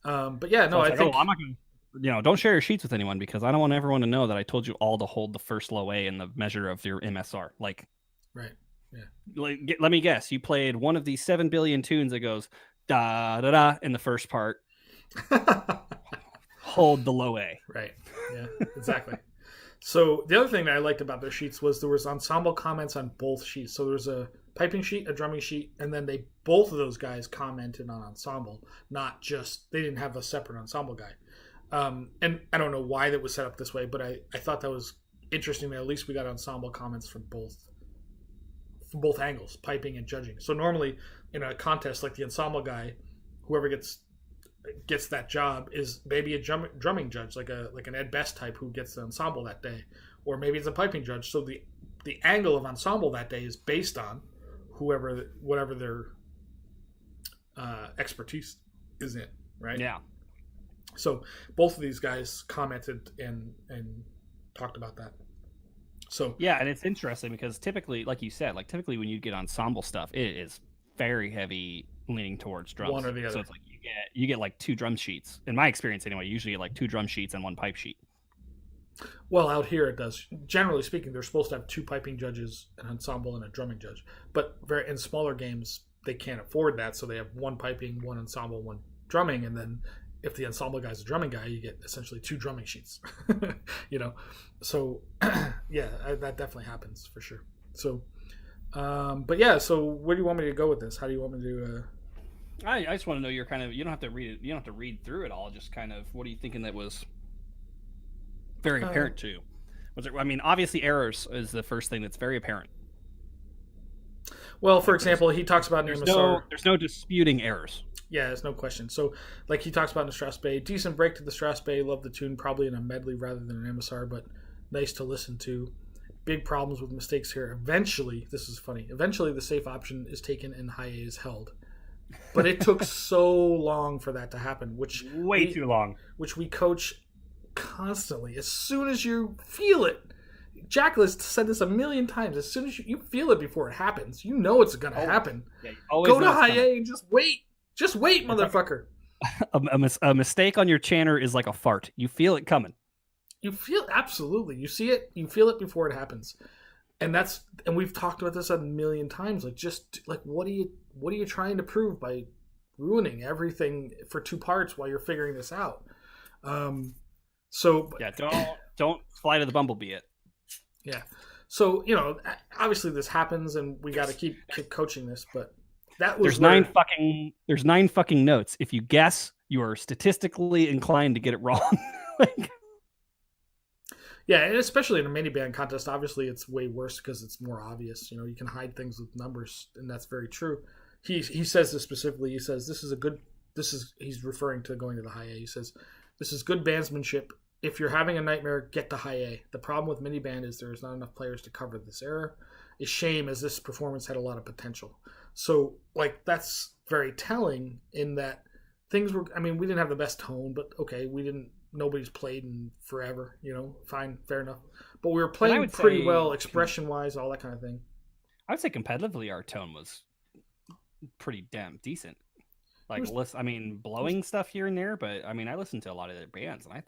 So but yeah, no, I think
I'm not gonna don't share your sheets with anyone because I don't want everyone to know that I told you all to hold the first low A in the measure of your MSR. Like
right. Yeah.
Like, let me guess. You played one of these 7 billion tunes that goes da da da in the first part. Hold the low A.
Right. Yeah. Exactly. So the other thing that I liked about their sheets was there was ensemble comments on both sheets. So there's a piping sheet, a drumming sheet, and then both of those guys commented on ensemble, not just they didn't have a separate ensemble guy. And I don't know why that was set up this way, but I thought that was interesting that at least we got ensemble comments from both angles, piping and judging. So normally in a contest like the ensemble guy, whoever gets that job is maybe a drumming judge, like an Ed Best type who gets the ensemble that day, or maybe it's a piping judge. So the angle of ensemble that day is based on whatever their expertise is in, right?
Yeah.
So both of these guys commented and talked about that. So
yeah, and it's interesting because typically, like you said, typically when you get ensemble stuff, it is very heavy leaning towards drums.
One or the other.
So it's like you get like 2 drum sheets. In my experience, anyway, you usually get like 2 drum sheets and 1 pipe sheet.
Well, out here it does. Generally speaking, they're supposed to have 2 piping judges, an ensemble, and a drumming judge. But in smaller games, they can't afford that, so they have 1 piping, 1 ensemble, 1 drumming, and then if the ensemble guy's a drumming guy, you get essentially 2 drumming sheets. So yeah, that definitely happens for sure. So but yeah, so where do you want me to go with this? How do you want me to
I just want to know your kind of, you don't have to read it, you don't have to read through it all, just kind of what are you thinking that was very apparent to you? Was it, I mean, obviously errors is the first thing that's very apparent.
Well, for example, he talks about
there's no disputing errors.
Yeah, there's no question. So, like he talks about in the Strauss Bay, decent break to the Strauss Bay. Love the tune, probably in a medley rather than an MSR, but nice to listen to. Big problems with mistakes here. Eventually, this is funny. Eventually, the safe option is taken and high A is held, but it took so long for that to happen,
way too long.
Which we coach constantly. As soon as you feel it, Jack has said this a million times. As soon as you feel it before it happens, you know it's going to happen. Yeah, go to high A and just wait. Just wait, motherfucker.
A mistake on your chanter is like a fart. You feel it coming.
You feel absolutely. You see it. You feel it before it happens, and we've talked about this a million times. Like, just like what are you trying to prove by ruining everything for 2 parts while you're figuring this out? So
yeah, don't fly to the bumblebee it.
Yeah. So obviously this happens, and we got to keep coaching this, but.
There's 9 fucking notes. If you guess, you are statistically inclined to get it wrong.
Yeah, and especially in a mini band contest, obviously it's way worse because it's more obvious. You can hide things with numbers, and that's very true. He says this specifically. He says he's referring to going to the high A. He says this is good bandsmanship. If you're having a nightmare, get to high A. The problem with mini band is there's not enough players to cover this error. A shame, as this performance had a lot of potential. So, that's very telling in that things were. I mean, we didn't have the best tone, but okay, nobody's played in forever. Fine, fair enough. But we were playing pretty well, expression-wise, all that kind of thing.
I would say competitively, our tone was pretty damn decent. Blowing stuff here and there, but I mean, I listened to a lot of their bands, and I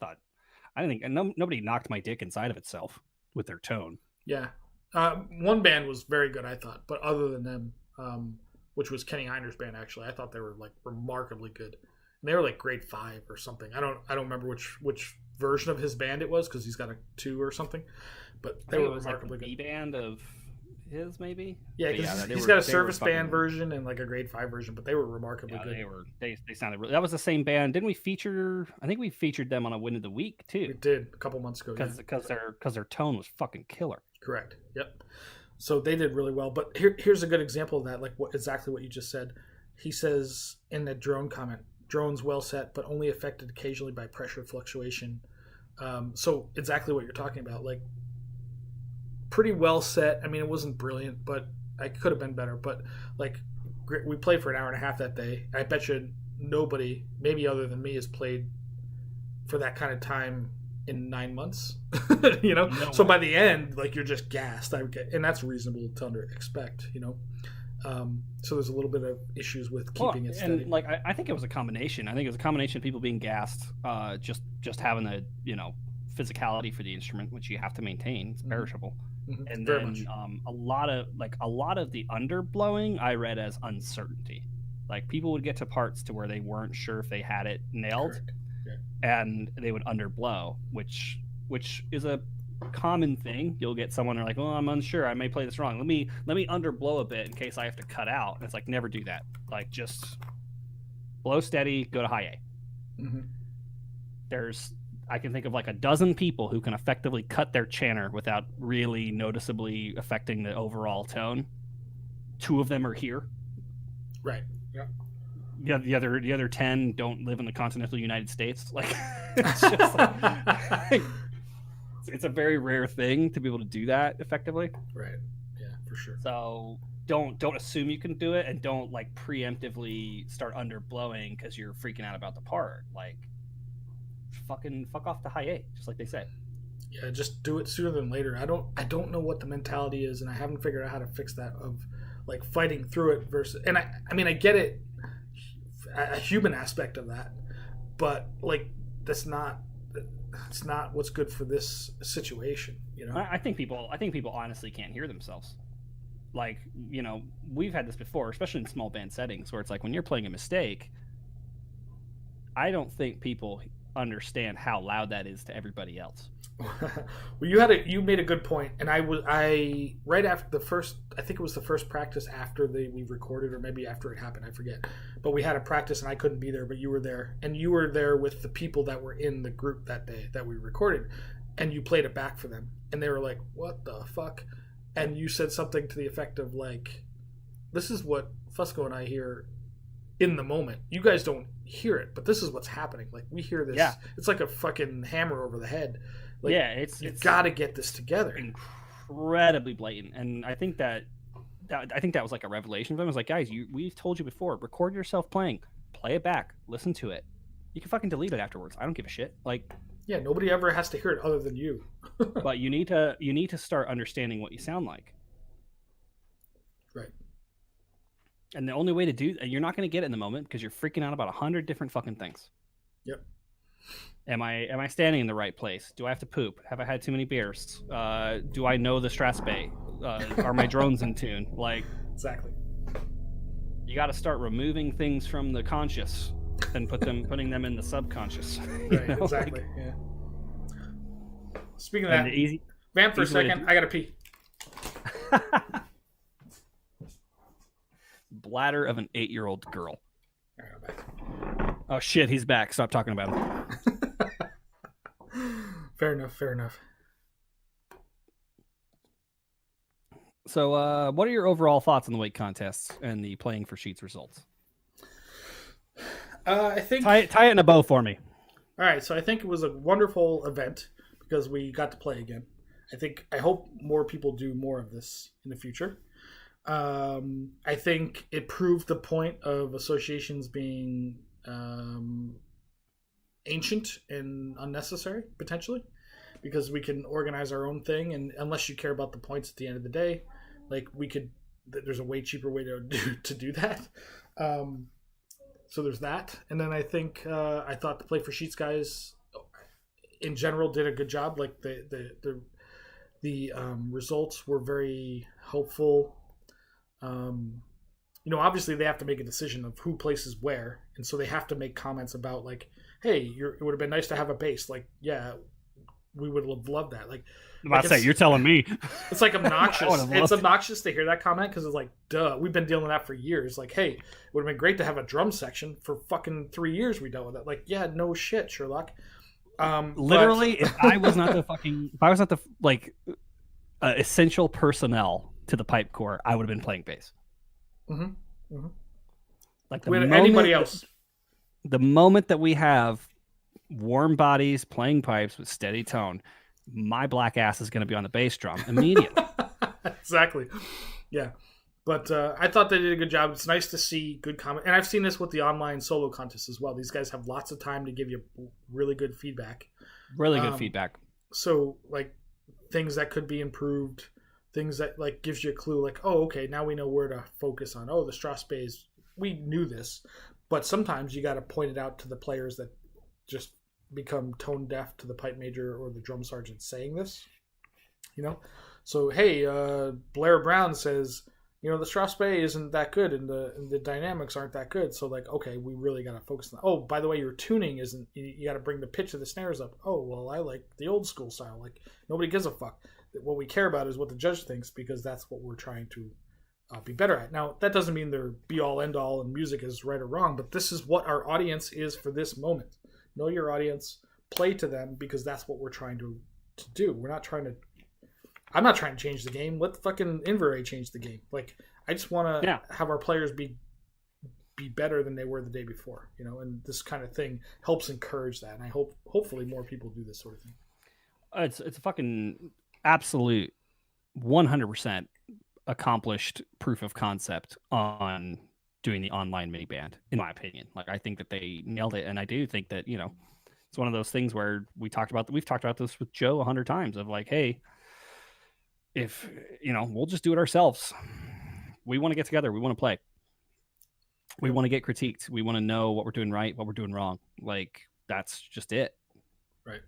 didn't think nobody knocked my dick inside of itself with their tone.
Yeah. One band was very good, I thought, but other than them, which was Kenny Heiner's band, actually, I thought they were remarkably good. And they were grade 5 or something. I don't remember which version of his band it was because he's got a 2 or something, but they were remarkably good.
B band of his, maybe.
Yeah, because he's got a service band version and like a grade 5 version, but they were remarkably good.
They sounded really. That was the same band. Didn't we feature? I think we featured them on a Win of the Week too.
We did a couple months ago.
Because their tone was fucking killer.
Correct. Yep. So they did really well. But here's a good example of that, like exactly what you just said. He says in the drone comment, drones well set, but only affected occasionally by pressure fluctuation. So exactly what you're talking about, like pretty well set. I mean, it wasn't brilliant, but I could have been better. But like we played for an hour and a half that day. I bet you nobody, maybe other than me, has played for that kind of time in 9 months. You know, no so way. By the end, like you're just gassed. And that's reasonable to expect. You know. So there's a little bit of issues with keeping it steady.
And like I think it was a combination. I think it was a combination of people being gassed, just having the physicality for the instrument, which you have to maintain. It's perishable. Mm-hmm. And very then a lot of the underblowing I read as uncertainty. Like people would get to parts to where they weren't sure if they had it nailed, and they would underblow, which is a common thing. You'll get someone who's like, well, I'm unsure, I may play this wrong, let me underblow a bit in case I have to cut out. And it's like, never do that. Like just blow steady, go to high A. Mm-hmm. I can think of like a dozen people who can effectively cut their chanter without really noticeably affecting the overall tone. 2 of them are here, right? Yeah. The other 10 don't live in the continental United States. Like it's just like, it's a very rare thing to be able to do that effectively.
Right. Yeah, for sure.
So don't assume you can do it, and don't like preemptively start underblowing because you're freaking out about the part. Like fuck off to high A, just like they say.
Yeah, just do it sooner than later. I don't know what the mentality is, and I haven't figured out how to fix that, of like fighting through it versus. And I mean I get it, a human aspect of that, but like it's not what's good for this situation, you know.
I think people honestly can't hear themselves. Like, you know, we've had this before, especially in small band settings, where it's like when you're playing a mistake, I don't think people understand how loud that is to everybody else.
Well, you made a good point, and I right after the first, I think it was the first practice after we recorded, or maybe after it happened, I forget. But we had a practice, and I couldn't be there, but you were there, and you were there with the people that were in the group that day that we recorded, and you played it back for them, and they were like, "What the fuck?" And you said something to the effect of like, "This is what Fusco and I hear in the moment. You guys don't hear it, but this is what's happening. Like we hear this. Yeah. It's like a fucking hammer over the head." Like, yeah, it's got to get this together.
Incredibly blatant, and I think that was like a revelation for them. It was like, guys, we've told you before, record yourself playing, play it back, listen to it. You can fucking delete it afterwards. I don't give a shit. Like,
yeah, nobody ever has to hear it other than you.
But you need to start understanding what you sound like.
Right.
And the only way to do, you're not going to get it in the moment because you're freaking out about 100 different fucking things.
Yep.
Am I standing in the right place? Do I have to poop? Have I had too many beers? Do I know the Strathspey Bay? Are my drones in tune? Like,
exactly.
You got to start removing things from the conscious and putting them in the subconscious.
Right, exactly. Like, yeah. Speaking of that, vamp for a second. I gotta pee.
Bladder of an 8-year-old girl. All right, I'm back. Oh shit, he's back. Stop talking about him.
Fair enough.
So, what are your overall thoughts on the weight contests and the playing for sheets results?
I think
tie it in a bow for me.
All right, so I think it was a wonderful event because we got to play again. I hope more people do more of this in the future. I think it proved the point of associations being ancient and unnecessary, potentially, because we can organize our own thing, and unless you care about the points at the end of the day, like there's a way cheaper way to do that. So there's that, and then I think I thought the Play for Sheets guys in general did a good job. Like the results were very hopeful. Obviously they have to make a decision of who places where, and so they have to make comments about like, hey, it would have been nice to have a base. Like, yeah, we would have loved that. Like,
I'm about to say, you're telling me.
It's like obnoxious. It's
it.
obnoxious to hear that comment because it's like, duh, we've been dealing with that for years. Like, hey, it would have been great to have a drum section. For fucking 3 years we dealt with it. Like, yeah, no shit, Sherlock.
Literally, if I was not the like essential personnel to the pipe corps, I would have been playing bass.
Mm-hmm. Mm-hmm.
Like
anybody else.
The moment that we have warm bodies playing pipes with steady tone, my black ass is going to be on the bass drum immediately.
Exactly. Yeah. But I thought they did a good job. It's nice to see good comment. And I've seen this with the online solo contest as well. These guys have lots of time to give you really good feedback.
Really good feedback.
So, like, things that could be improved, things that, like, gives you a clue, like, oh, okay, now we know where to focus on. Oh, the Strauss bass, we knew this. But sometimes you got to point it out to the players that just become tone deaf to the pipe major or the drum sergeant saying this. You know? So, hey, Blair Brown says, you know, the Strauss Bay isn't that good and the dynamics aren't that good. So, like, okay, we really got to focus on that. Oh, by the way, your tuning isn't, you got to bring the pitch of the snares up. Oh, well, I like the old school style. Like, nobody gives a fuck. What we care about is what the judge thinks because that's what we're trying to be better at. Now, that doesn't mean they're be-all, end-all and music is right or wrong, but this is what our audience is for this moment. Know your audience, play to them because that's what we're trying to do. We're not trying to... I'm not trying to change the game. Let the fucking Inverray change the game. Like, I just want to have our players be better than they were the day before, you know, and this kind of thing helps encourage that. And I hopefully more people do this sort of thing.
It's a fucking absolute 100% accomplished proof of concept on doing the online mini band, in my opinion. Like, I think that they nailed it. And I do think that, you know, it's one of those things where we've talked about this with Joe 100 times of like, hey, if, you know, we'll just do it ourselves. We want to get together. We want to play. We want to get critiqued. We want to know what we're doing right, what we're doing wrong. Like, that's just it.
Right.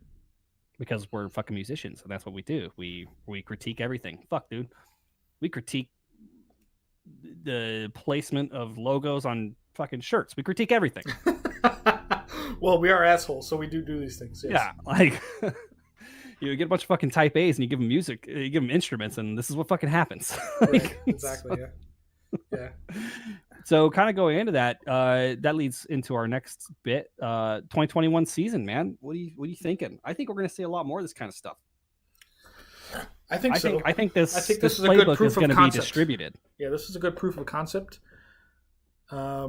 Because we're fucking musicians, and that's what we do. We critique everything. Fuck, dude. We critique the placement of logos on fucking shirts. We critique everything.
Well, we are assholes, so we do these things. Yes.
Yeah, like... You get a bunch of fucking type A's and you give them music, you give them instruments, and this is what fucking happens.
Right, exactly. Yeah.
So, kind of going into that, that leads into our next bit. 2021 season, man. What are you thinking? I think we're going to see a lot more of this kind of stuff.
I think so.
I think this
is a good proof
of concept. Be distributed.
Yeah, this is a good proof of concept. I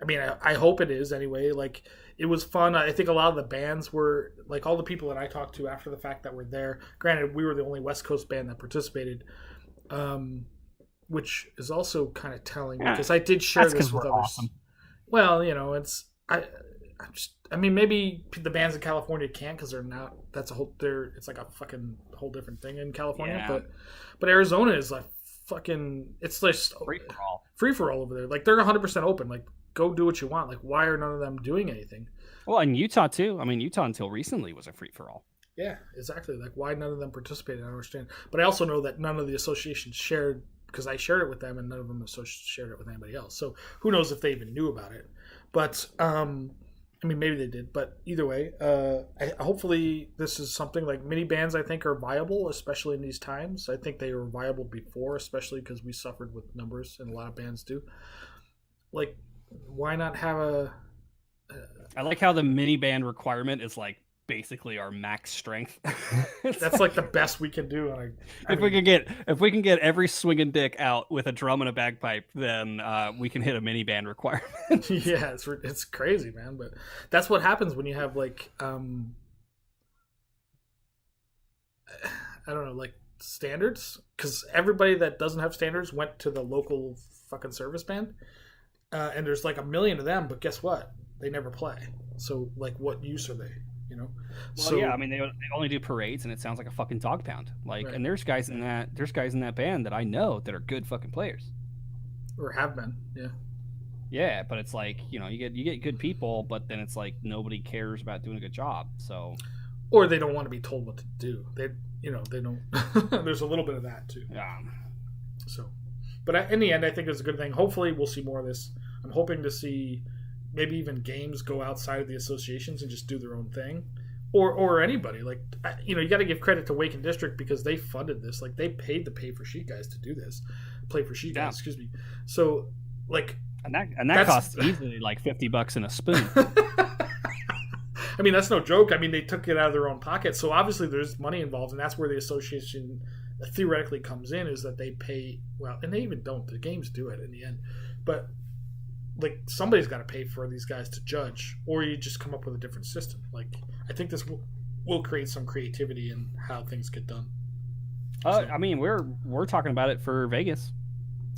mean, I hope it is anyway. Like, it was fun. I think a lot of the bands were, like, all the people that I talked to after the fact that were there. Granted, we were the only West Coast band that participated, which is also kind of telling because I did share this with others. Awesome. Well, you know, I mean, maybe the bands in California can't because they're not. It's like a fucking whole different thing in California. Yeah. But Arizona is like fucking. It's like free for all over there. Like, they're 100% open. Like, go do what you want. Like, why are none of them doing anything?
Well, in Utah too. I mean, Utah until recently was a free for all.
Yeah, exactly. Like, why none of them participated? I don't understand. But I also know that none of the associations shared because I shared it with them, and none of them shared it with anybody else. So who knows if they even knew about it? But I mean, maybe they did. But either way, hopefully this is something like mini bands. I think are viable, especially in these times. I think they were viable before, especially because we suffered with numbers, and a lot of bands do. Like, why not have
I like how the mini band requirement is like basically our max strength.
That's like the best we can do.
If we can get every swinging dick out with a drum and a bagpipe, then we can hit a mini band requirement.
Yeah, it's crazy, man. But that's what happens when you have like I don't know, like standards. Because everybody that doesn't have standards went to the local fucking service band. And there's like a million of them, but guess what? They never play. So, like, what use are they? You know?
Well, so, yeah, I mean, they only do parades, and it sounds like a fucking dog pound. Like, right. And there's guys in that band that I know that are good fucking players,
or have been. Yeah.
Yeah, but it's like, you know, you get good people, but then it's like nobody cares about doing a good job. So,
or they don't want to be told what to do. They don't. There's a little bit of that too.
Yeah.
So. But in the end, I think it's a good thing. Hopefully, we'll see more of this. I'm hoping to see maybe even games go outside of the associations and just do their own thing. or anybody. Like, you know, you got to give credit to Wake and District because they funded this. Like, they paid the pay for sheet guys to do this, play for sheet guys. Excuse me. So, like,
and that costs easily like $50 in a spoon.
I mean, that's no joke. I mean, they took it out of their own pocket. So obviously, there's money involved, and that's where the association theoretically comes in. Is that they pay well, and they even don't. The games do it in the end, but like somebody's got to pay for these guys to judge, or you just come up with a different system. Like, I think this will create some creativity in how things get done.
I mean, we're talking about it for Vegas.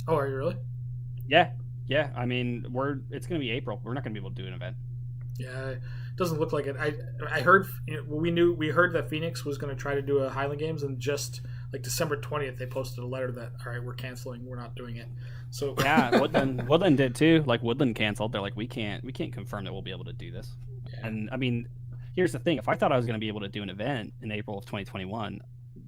Oh, are you really?
Yeah. I mean, it's going to be April. We're not going to be able to do an event.
Yeah, it doesn't look like it. I heard, you know, we heard that Phoenix was going to try to do a Highland Games, and just like December 20th, they posted a letter that, all right, we're canceling, we're not doing it. So
yeah, Woodland did too. Like, Woodland canceled. They're like, we can't confirm that we'll be able to do this. Yeah. And I mean, here's the thing: if I thought I was going to be able to do an event in April of 2021,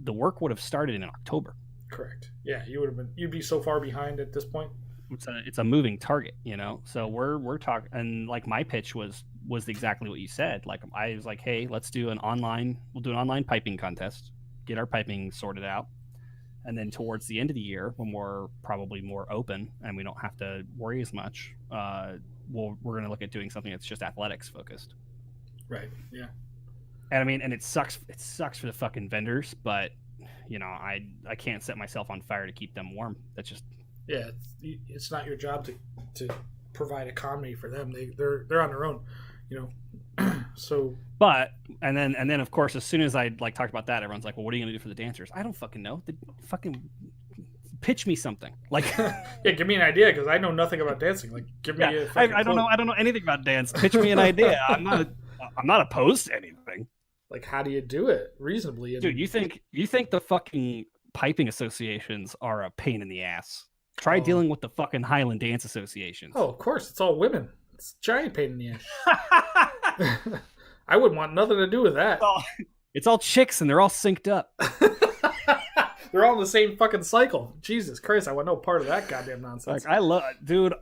the work would have started in October.
Correct. Yeah, you'd be so far behind at this point.
It's a moving target, you know. So we're talking, and like my pitch was exactly what you said. Like, I was like, hey, we'll do an online piping contest, get our piping sorted out, and then towards the end of the year, when we're probably more open and we don't have to worry as much, we're going to look at doing something that's just athletics focused.
Right. Yeah.
And I mean, and it sucks for the fucking vendors, but you know, I can't set myself on fire to keep them warm. That's just,
yeah, it's not your job to provide economy for them. They're on their own, you know. So,
but and then of course, as soon as I like talked about that, everyone's like, well, what are you gonna do for the dancers? I don't fucking know. Fucking pitch me something. Like,
yeah, give me an idea, because I know nothing about dancing. Like, give me a
I don't know anything about dance. Pitch me an idea. I'm not opposed to anything.
Like, how do you do it reasonably?
Dude, you think the fucking piping associations are a pain in the ass? Try dealing with the fucking Highland Dance Associations.
Oh, of course. It's all women. It's a giant pain in the ass. I wouldn't want nothing to do with that.
It's all chicks, and they're all synced up.
They're all in the same fucking cycle. Jesus Christ, I want no part of that goddamn nonsense.
Like, dude,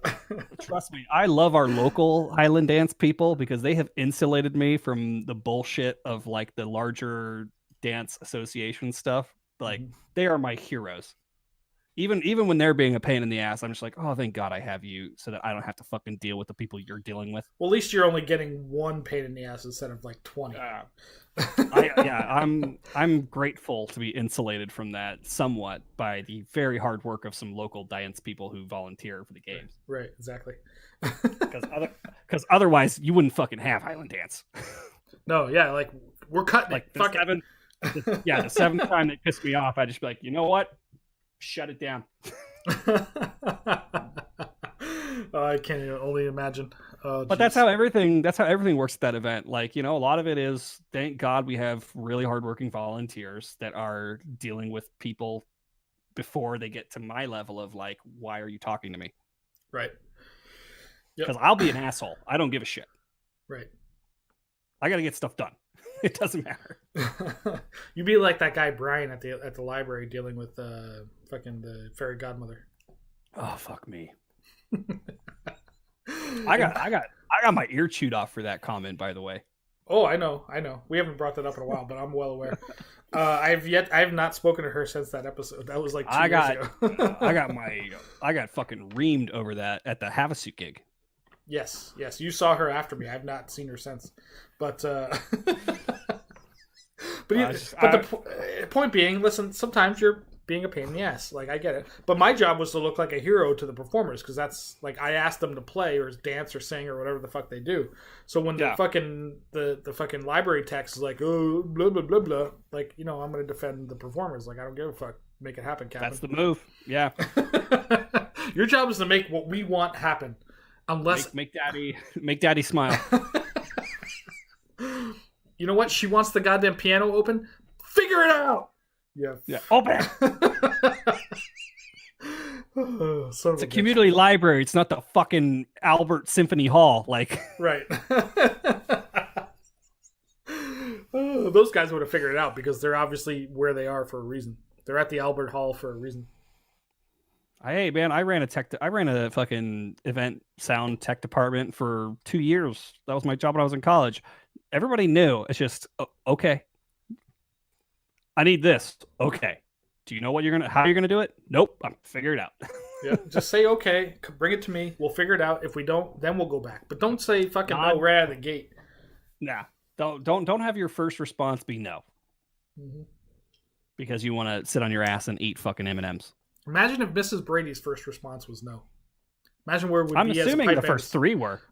trust me, I love our local Highland dance people because they have insulated me from the bullshit of like the larger dance association stuff. Like, they are my heroes. Even when they're being a pain in the ass, I'm just like, oh, thank God I have you, so that I don't have to fucking deal with the people you're dealing with.
Well, at least you're only getting one pain in the ass instead of like 20.
I'm grateful to be insulated from that somewhat by the very hard work of some local dance people who volunteer for the games.
Right, exactly.
Because otherwise, you wouldn't fucking have Highland Dance.
No, yeah, like, we're cutting
like
it.
The seventh time they pissed me off, I just be like, you know what? Shut it down.
I can't only imagine.
But that's how everything works at that event. Like, you know, a lot of it is, thank God we have really hardworking volunteers that are dealing with people before they get to my level of like, why are you talking to me?
Right.
Because I'll be an asshole. I don't give a shit.
Right.
I got to get stuff done. It doesn't matter.
You'd be like that guy Brian at the library dealing with fucking the fairy godmother.
Oh, fuck me. I got my ear chewed off for that comment, by the way.
Oh, I know. We haven't brought that up in a while, but I'm well aware. I have not spoken to her since that episode. That was like 2 years ago. I got
fucking reamed over that at the Havasu gig.
Yes. You saw her after me. I've not seen her since. But the point being, listen, sometimes you're being a pain in the ass. Like, I get it. But my job was to look like a hero to the performers, because that's, like, I asked them to play or dance or sing or whatever the fuck they do. So when the fucking library text is like, oh, blah, blah, blah, blah, like, you know, I'm going to defend the performers. Like, I don't give a fuck. Make it happen, Captain.
That's the move. Yeah.
Your job is to make what we want happen. Unless
make daddy smile.
You know what? She wants the goddamn piano open. Figure it out. Yeah.
Open. It's a community library. It's not the fucking Albert Symphony Hall. Like,
right. Those guys would have figured it out, because they're obviously where they are for a reason. They're at the Albert Hall for a reason.
Hey man, I ran a fucking event sound tech department for 2 years. That was my job when I was in college. Everybody knew. It's just okay. I need this. Okay. Do you know how you're gonna do it? Nope. I'm figure it out.
Yeah, just say okay. Bring it to me. We'll figure it out. If we don't, then we'll go back. But don't say fucking no right out of the gate.
Nah. Don't have your first response be no. Mm-hmm. Because you want to sit on your ass and eat fucking M&Ms.
Imagine if Mrs. Brady's first response was no. Imagine where it would
I'm
be.
I'm assuming the first three were.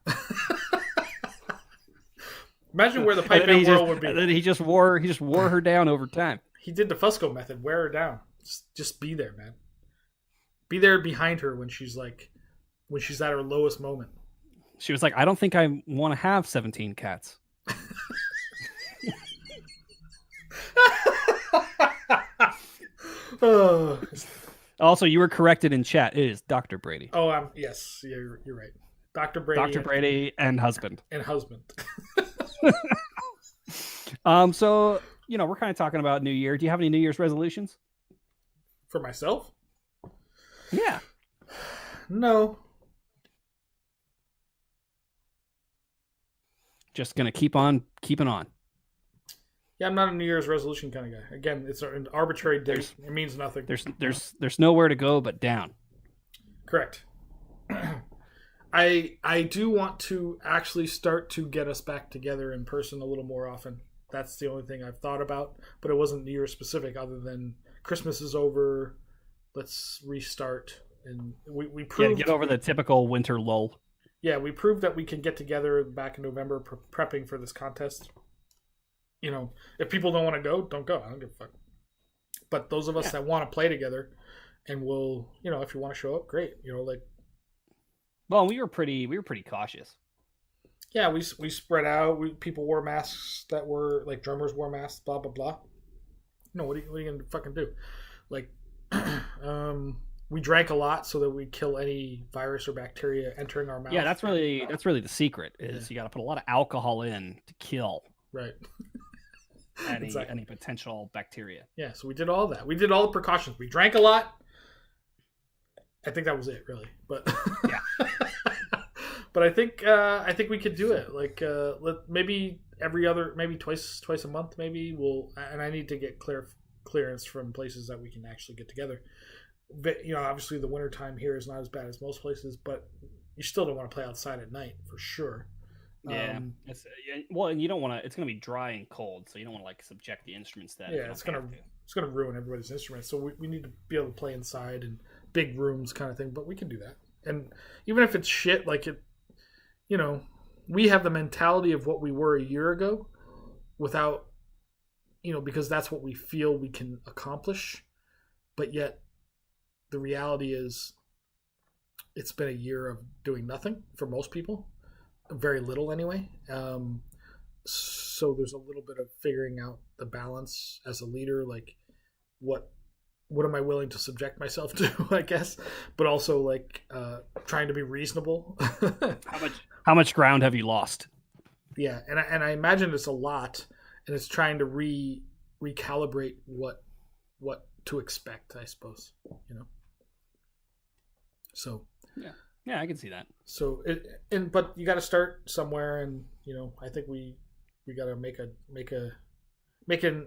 Imagine where the pipe band world would be.
And then he just wore her down over time.
He did the Fusco method. Wear her down. Just be there, man. Be there behind her when she's at her lowest moment.
She was like, I don't think I want to have 17 cats. Also, you were corrected in chat. It is Dr. Brady.
Oh, yes, you're right. Dr. Brady.
Dr. Brady and husband.
And husband.
So, we're kind of talking about New Year. Do you have any New Year's resolutions?
For myself?
Yeah.
No.
Just gonna keep on keeping on.
Yeah, I'm not a New Year's resolution kind of guy. Again, it's an arbitrary date. It means nothing.
There's nowhere to go but down.
Correct. I do want to actually start to get us back together in person a little more often. That's the only thing I've thought about, but it wasn't New Year's specific. Other than Christmas is over, let's restart, and we proved
get over the typical winter lull.
Yeah, we proved that we can get together back in November, prepping for this contest. If people don't want to go, don't go. I don't give a fuck. But those of us that want to play together, and we'll, if you want to show up, great.
Well, we were pretty cautious.
Yeah, we spread out. People wore masks that were like drummers wore masks. Blah blah blah. What are you gonna fucking do? We drank a lot so that we kill any virus or bacteria entering our mouth.
Yeah, that's really the secret. Is you got to put a lot of alcohol in to kill.
Right.
any potential bacteria.
Yeah, so we did all that. We did all the precautions. We drank a lot. I think that was it, really. But
yeah.
But I think we could do it. Maybe maybe twice a month. Maybe and I need to get clearance from places that we can actually get together. But, obviously the wintertime here is not as bad as most places, but you still don't want to play outside at night for sure.
Yeah. And you don't want to. It's going to be dry and cold, so you don't want to subject the instruments to that.
Yeah, it's gonna ruin everybody's instruments. So we need to be able to play inside and big rooms kind of thing. But we can do that. And even if it's shit, we have the mentality of what we were a year ago, without, because that's what we feel we can accomplish. But yet, the reality is, it's been a year of doing nothing for most people. Very little anyway. So there's a little bit of figuring out the balance as a leader, what am I willing to subject myself to, I guess, but also trying to be reasonable.
How much ground have you lost?
Yeah, and I imagine it's a lot, and it's trying to recalibrate what to expect, I suppose. So
yeah, I can see that.
So but you got to start somewhere, and I think we got to make a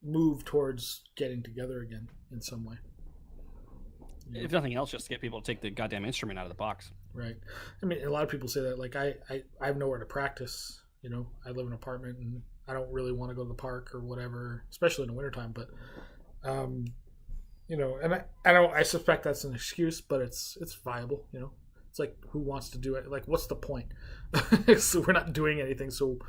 move towards getting together again in some way.
If nothing else, just to get people to take the goddamn instrument out of the box.
Right. I mean, a lot of people say that. I have nowhere to practice. I live in an apartment, and I don't really want to go to the park or whatever, especially in the wintertime. But, and I suspect that's an excuse, but it's viable. It's who wants to do it? What's the point? So we're not doing anything. So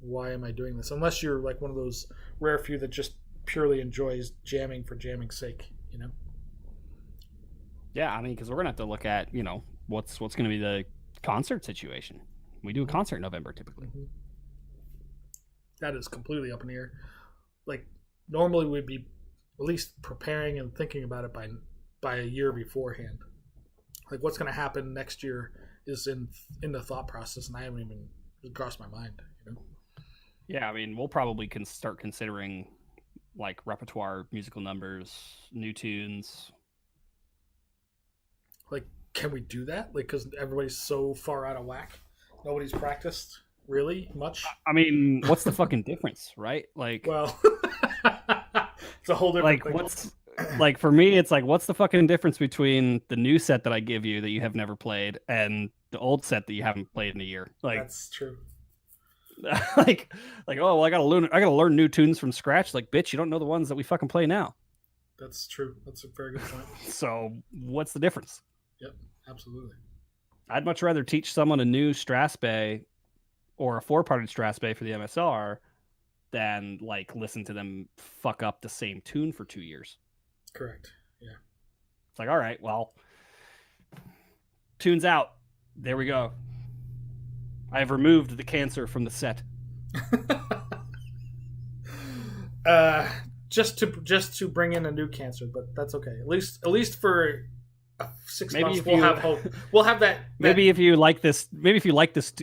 why am I doing this? Unless you're one of those rare few that just purely enjoys jamming for jamming's sake.
Yeah, I mean, because we're gonna have to look at what's going to be the concert situation. We do a concert in November typically.
Mm-hmm. That is completely up in the air. Normally we'd be at least preparing and thinking about it by a year beforehand. What's going to happen next year is in the thought process, and I haven't even crossed my mind.
Yeah, I mean, we'll probably start considering repertoire, musical numbers, new tunes.
Can we do that? Because everybody's so far out of whack, nobody's practiced. really much.
I mean, what's the fucking difference, right? Like,
Well, it's a whole different thing.
what's like for me? It's like, what's the fucking difference between the new set that I give you that you have never played and the old set that you haven't played in a year? Like,
That's true.
like, oh, well, I gotta learn new tunes from scratch. Like, bitch, you don't know the ones that we fucking play now.
That's true. That's a very good point.
So, what's the difference?
Yep, absolutely.
I'd much rather teach someone a new Strasbay or a 4-parted Strasbay for the MSR than like listen to them fuck up the same tune for 2 years.
Correct. Yeah.
It's like, all right, well, tune's out. There we go. I have removed the cancer from the set.
Just to bring in a new cancer, but that's okay. At least for 6 months, we'll have hope. We'll have that.
Maybe if you like this,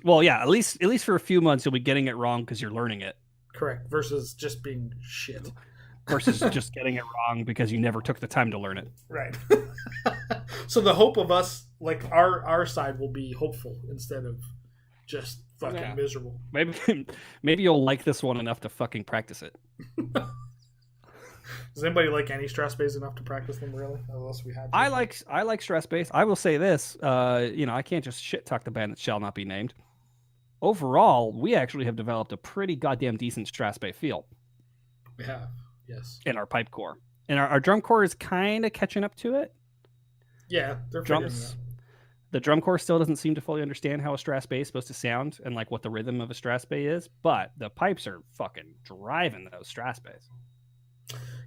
well, yeah, at least for a few months, you'll be getting it wrong because you're learning it.
Correct. Versus just being shit.
Versus just getting it wrong because you never took the time to learn it.
Right. So the hope of us, like our side, will be hopeful instead of just fucking miserable.
Maybe you'll like this one enough to fucking practice it.
Does anybody like any Strasbays enough to practice them? Really? Unless we had to.
I like Strasbays. I will say this. I can't just shit talk the band that shall not be named. Overall, we actually have developed a pretty goddamn decent Strasbay feel.
We have, yes.
In our pipe core, and our drum core is kind of catching up to it.
Yeah, they're figuring it out.
The drum corps still doesn't seem to fully understand how a Strasbay is supposed to sound and like what the rhythm of a Strasbay is, but the pipes are fucking driving those Strasbays.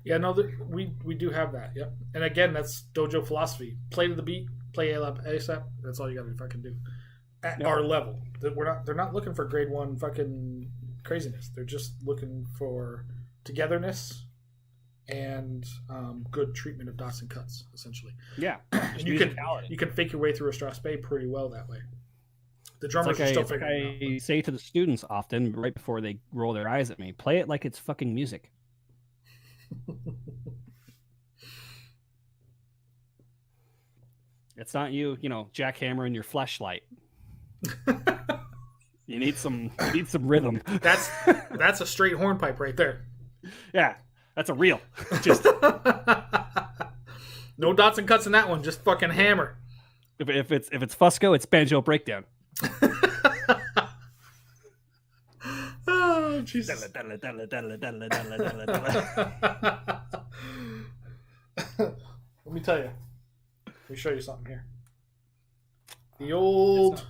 Yeah, no, we do have that. Yep. And again, that's dojo philosophy. Play to the beat, play ASAP. That's all you got to fucking do. At our level, they're not looking for grade 1 fucking craziness. They're just looking for togetherness and good treatment of dots and cuts, essentially.
Yeah,
and you can fake your way through a Strasbay pretty well that way. The drummers are still figuring it out.
I say to the students often, right before they roll their eyes at me, play it like it's fucking music. It's not you jackhammering your fleshlight. You need some rhythm.
That's a straight hornpipe right there.
Yeah, that's a real. Just
no dots and cuts in that one. Just fucking hammer.
If it's Fusco, it's banjo breakdown.
Oh, Jesus. Let me tell you. Let me show you something here. The old.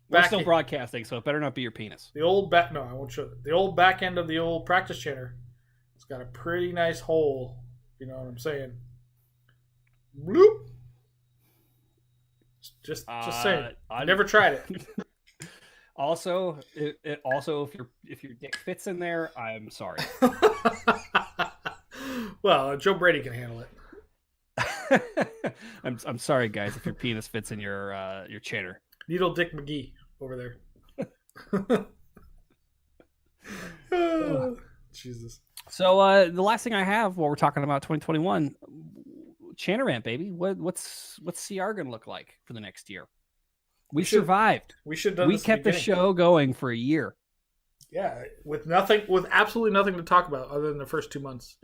We're still broadcasting, so it better not be your penis.
The old back. No, I won't show it. The old back end of the old practice chanter. It's got a pretty nice hole. You know what I'm saying? Bloop. Just saying. I never tried it.
Also, if your dick fits in there, I'm sorry.
Well, Joe Brady can handle
it. I'm sorry, guys, if your penis fits in your chanter.
Needle Dick McGee over there. Oh, Jesus.
So the last thing I have while we're talking about 2021, chanter ramp, baby. What's CR gonna look like for the next year? We survived.
We
kept the show going for a year.
Yeah, with absolutely nothing to talk about other than the first 2 months.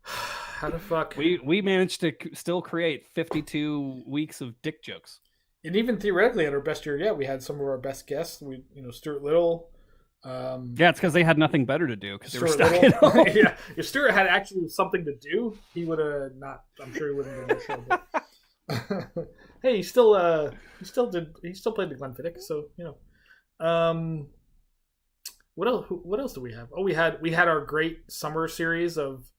How the fuck?
We managed to still create 52 weeks of dick jokes.
And even theoretically, at our best year yet, we had some of our best guests. Stuart Little.
Yeah, it's because they had nothing better to do because they were stuck at home.
Yeah, if Stuart had actually something to do, he would have not. I'm sure he wouldn't have done the show. But hey, he still played the Glenfiddich, so What else do we have? Oh, we had our great summer series of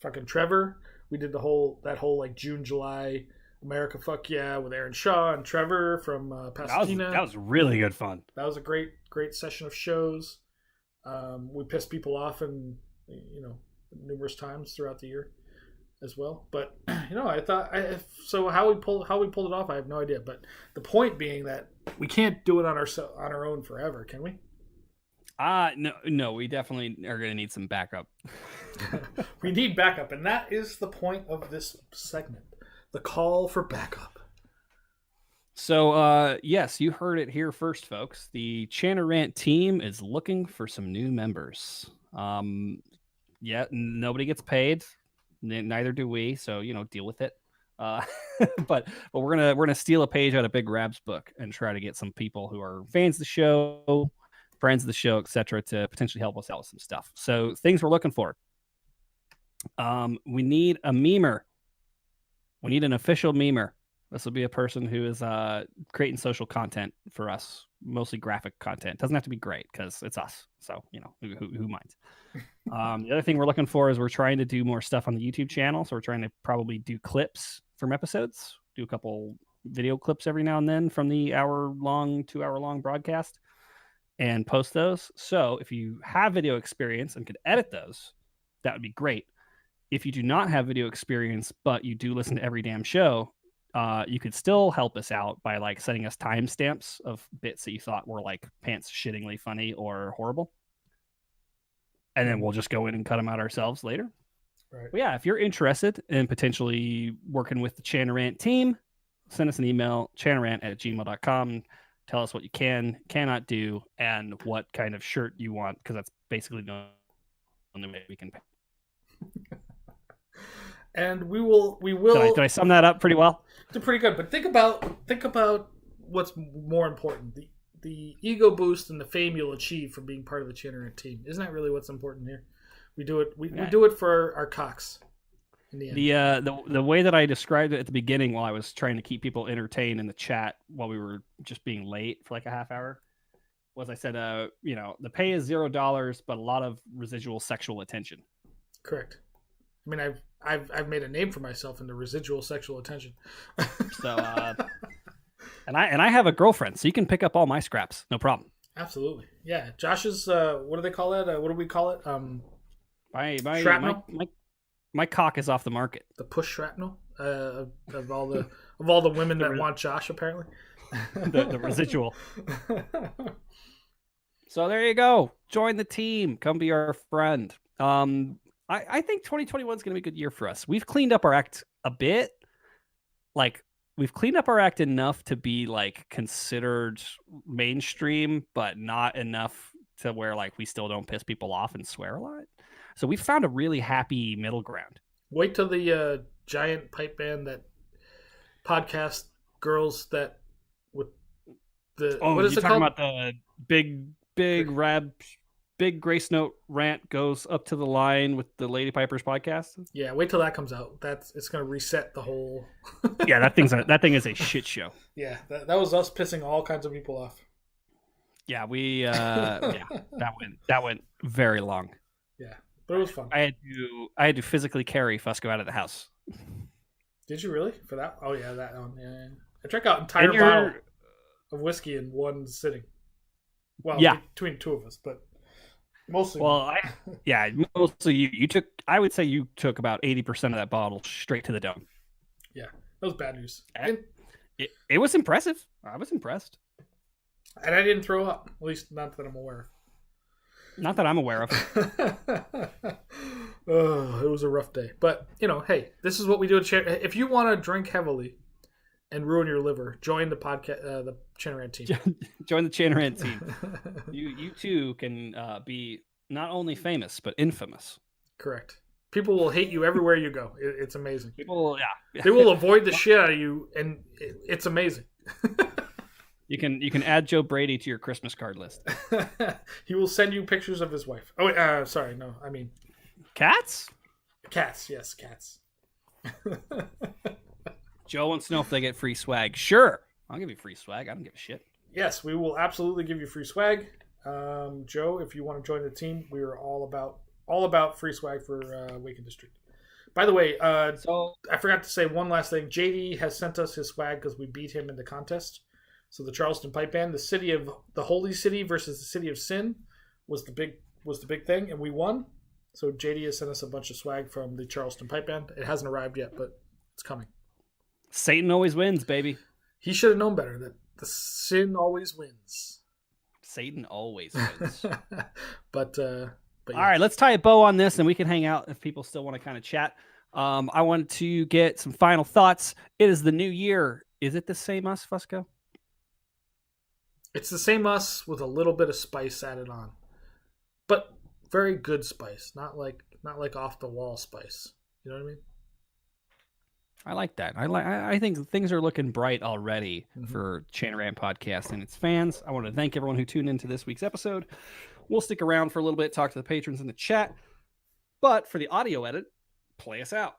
fucking Trevor. We did that whole like June, July America Fuck Yeah with Aaron Shaw and Trevor from Pasadena.
That was really good fun. That
was a great session of shows. We pissed people off and numerous times throughout the year as well. But I thought so how we pulled it off, I have no idea. But the point being that we can't do it on our own forever, can we?
No, we definitely are going to need some backup.
We need backup, and that is the point of this segment. The call for backup.
So, yes, you heard it here first, folks. The Chanarant team is looking for some new members. Yeah, nobody gets paid, neither do we. So deal with it. Uh, but we're gonna steal a page out of Big Rab's book and try to get some people who are fans of the show, friends of the show, etc., to potentially help us out with some stuff. So things we're looking for. We need a memer. We need an official memer. This will be a person who is creating social content for us, mostly graphic content. Doesn't have to be great because it's us. So, who minds? The other thing we're looking for is we're trying to do more stuff on the YouTube channel. So we're trying to probably do clips from episodes, do a couple video clips every now and then from the 2-hour-long broadcast and post those. So if you have video experience and could edit those, that would be great. If you do not have video experience, but you do listen to every damn show, you could still help us out by like sending us timestamps of bits that you thought were like pants shittingly funny or horrible. And then we'll just go in and cut them out ourselves later.
Right.
But yeah, if you're interested in potentially working with the Chanarant team, send us an email, chanarant@gmail.com. Tell us what you cannot do, and what kind of shirt you want, because that's basically the only way we can pay.
And we will.
Did I sum that up pretty well?
It's pretty good. But think about what's more important: the ego boost and the fame you'll achieve from being part of the Chanarant team. Isn't that really what's important here? We do it. We do it for our cocks. In the end.
The way that I described it at the beginning, while I was trying to keep people entertained in the chat while we were just being late for like a half hour, was I said, the pay is $0, but a lot of residual sexual attention.
Correct. I mean, I've made a name for myself in the residual sexual attention.
So, and I have a girlfriend, so you can pick up all my scraps, no problem.
Absolutely, yeah. Josh's, what do they call it? What do we call it?
Shrapnel. My cock is off the market.
The push shrapnel of all the women that want Josh, apparently.
the residual. So there you go. Join the team. Come be our friend. I think 2021 is going to be a good year for us. We've cleaned up our act a bit. Like, we've cleaned up our act enough to be like considered mainstream, but not enough to where like we still don't piss people off and swear a lot. So we found a really happy middle ground.
Wait till the giant pipe band that podcast girls that with the what is it called?
About the big rab. Big Grace Note rant goes up to the line with the Lady Pipers podcast.
Yeah, wait till that comes out. It's going to reset the whole.
Yeah, that thing is a shit show.
Yeah, that was us pissing all kinds of people off.
Yeah, that went very long.
Yeah, but it was fun.
I had to physically carry Fusco out of the house.
Did you really? For that? Oh yeah, that one. Yeah. I drank out an entire bottle of whiskey in one sitting. Well, yeah, between two of us, but. Mostly.
Well, mostly you took. I would say you took about 80% of that bottle straight to the dome.
Yeah, that was bad news.
It was impressive. I was impressed,
and I didn't throw up. At least not that I'm aware of.
Not that I'm aware of.
Oh, it was a rough day, but hey, this is what we do. If you want to drink heavily and ruin your liver, join the podcast, the Chanarant team.
Join the Chanarant team. You too can be not only famous but infamous.
Correct. People will hate you everywhere you go. It's amazing.
People, yeah,
they will avoid the shit out of you, and it's amazing.
You can add Joe Brady to your Christmas card list.
He will send you pictures of his wife. Oh, sorry, no, I mean
cats.
Cats, yes, cats.
Joe wants to know if they get free swag. Sure. I'll give you free swag. I don't give a shit.
Yes, we will absolutely give you free swag. Joe, if you want to join the team, we are all about free swag for Wake District. By the way, so I forgot to say one last thing. JD has sent us his swag because we beat him in the contest. So the Charleston Pipe Band, the Holy City versus the City of Sin was the big thing, and we won. So JD has sent us a bunch of swag from the Charleston Pipe Band. It hasn't arrived yet, but it's coming.
Satan always wins, baby.
He should have known better that the sin always wins.
Satan always wins.
but yeah.
All right, let's tie a bow on this, and we can hang out if people still want to kind of chat. I want to get some final thoughts. It is the new year. Is it the same us, Fusco?
It's the same us with a little bit of spice added on, but very good spice, not like off the wall spice. You know what I mean?
I like that. I think things are looking bright already for Chanarant Podcast and its fans. I want to thank everyone who tuned into this week's episode. We'll stick around for a little bit, talk to the patrons in the chat. But for the audio edit, play us out.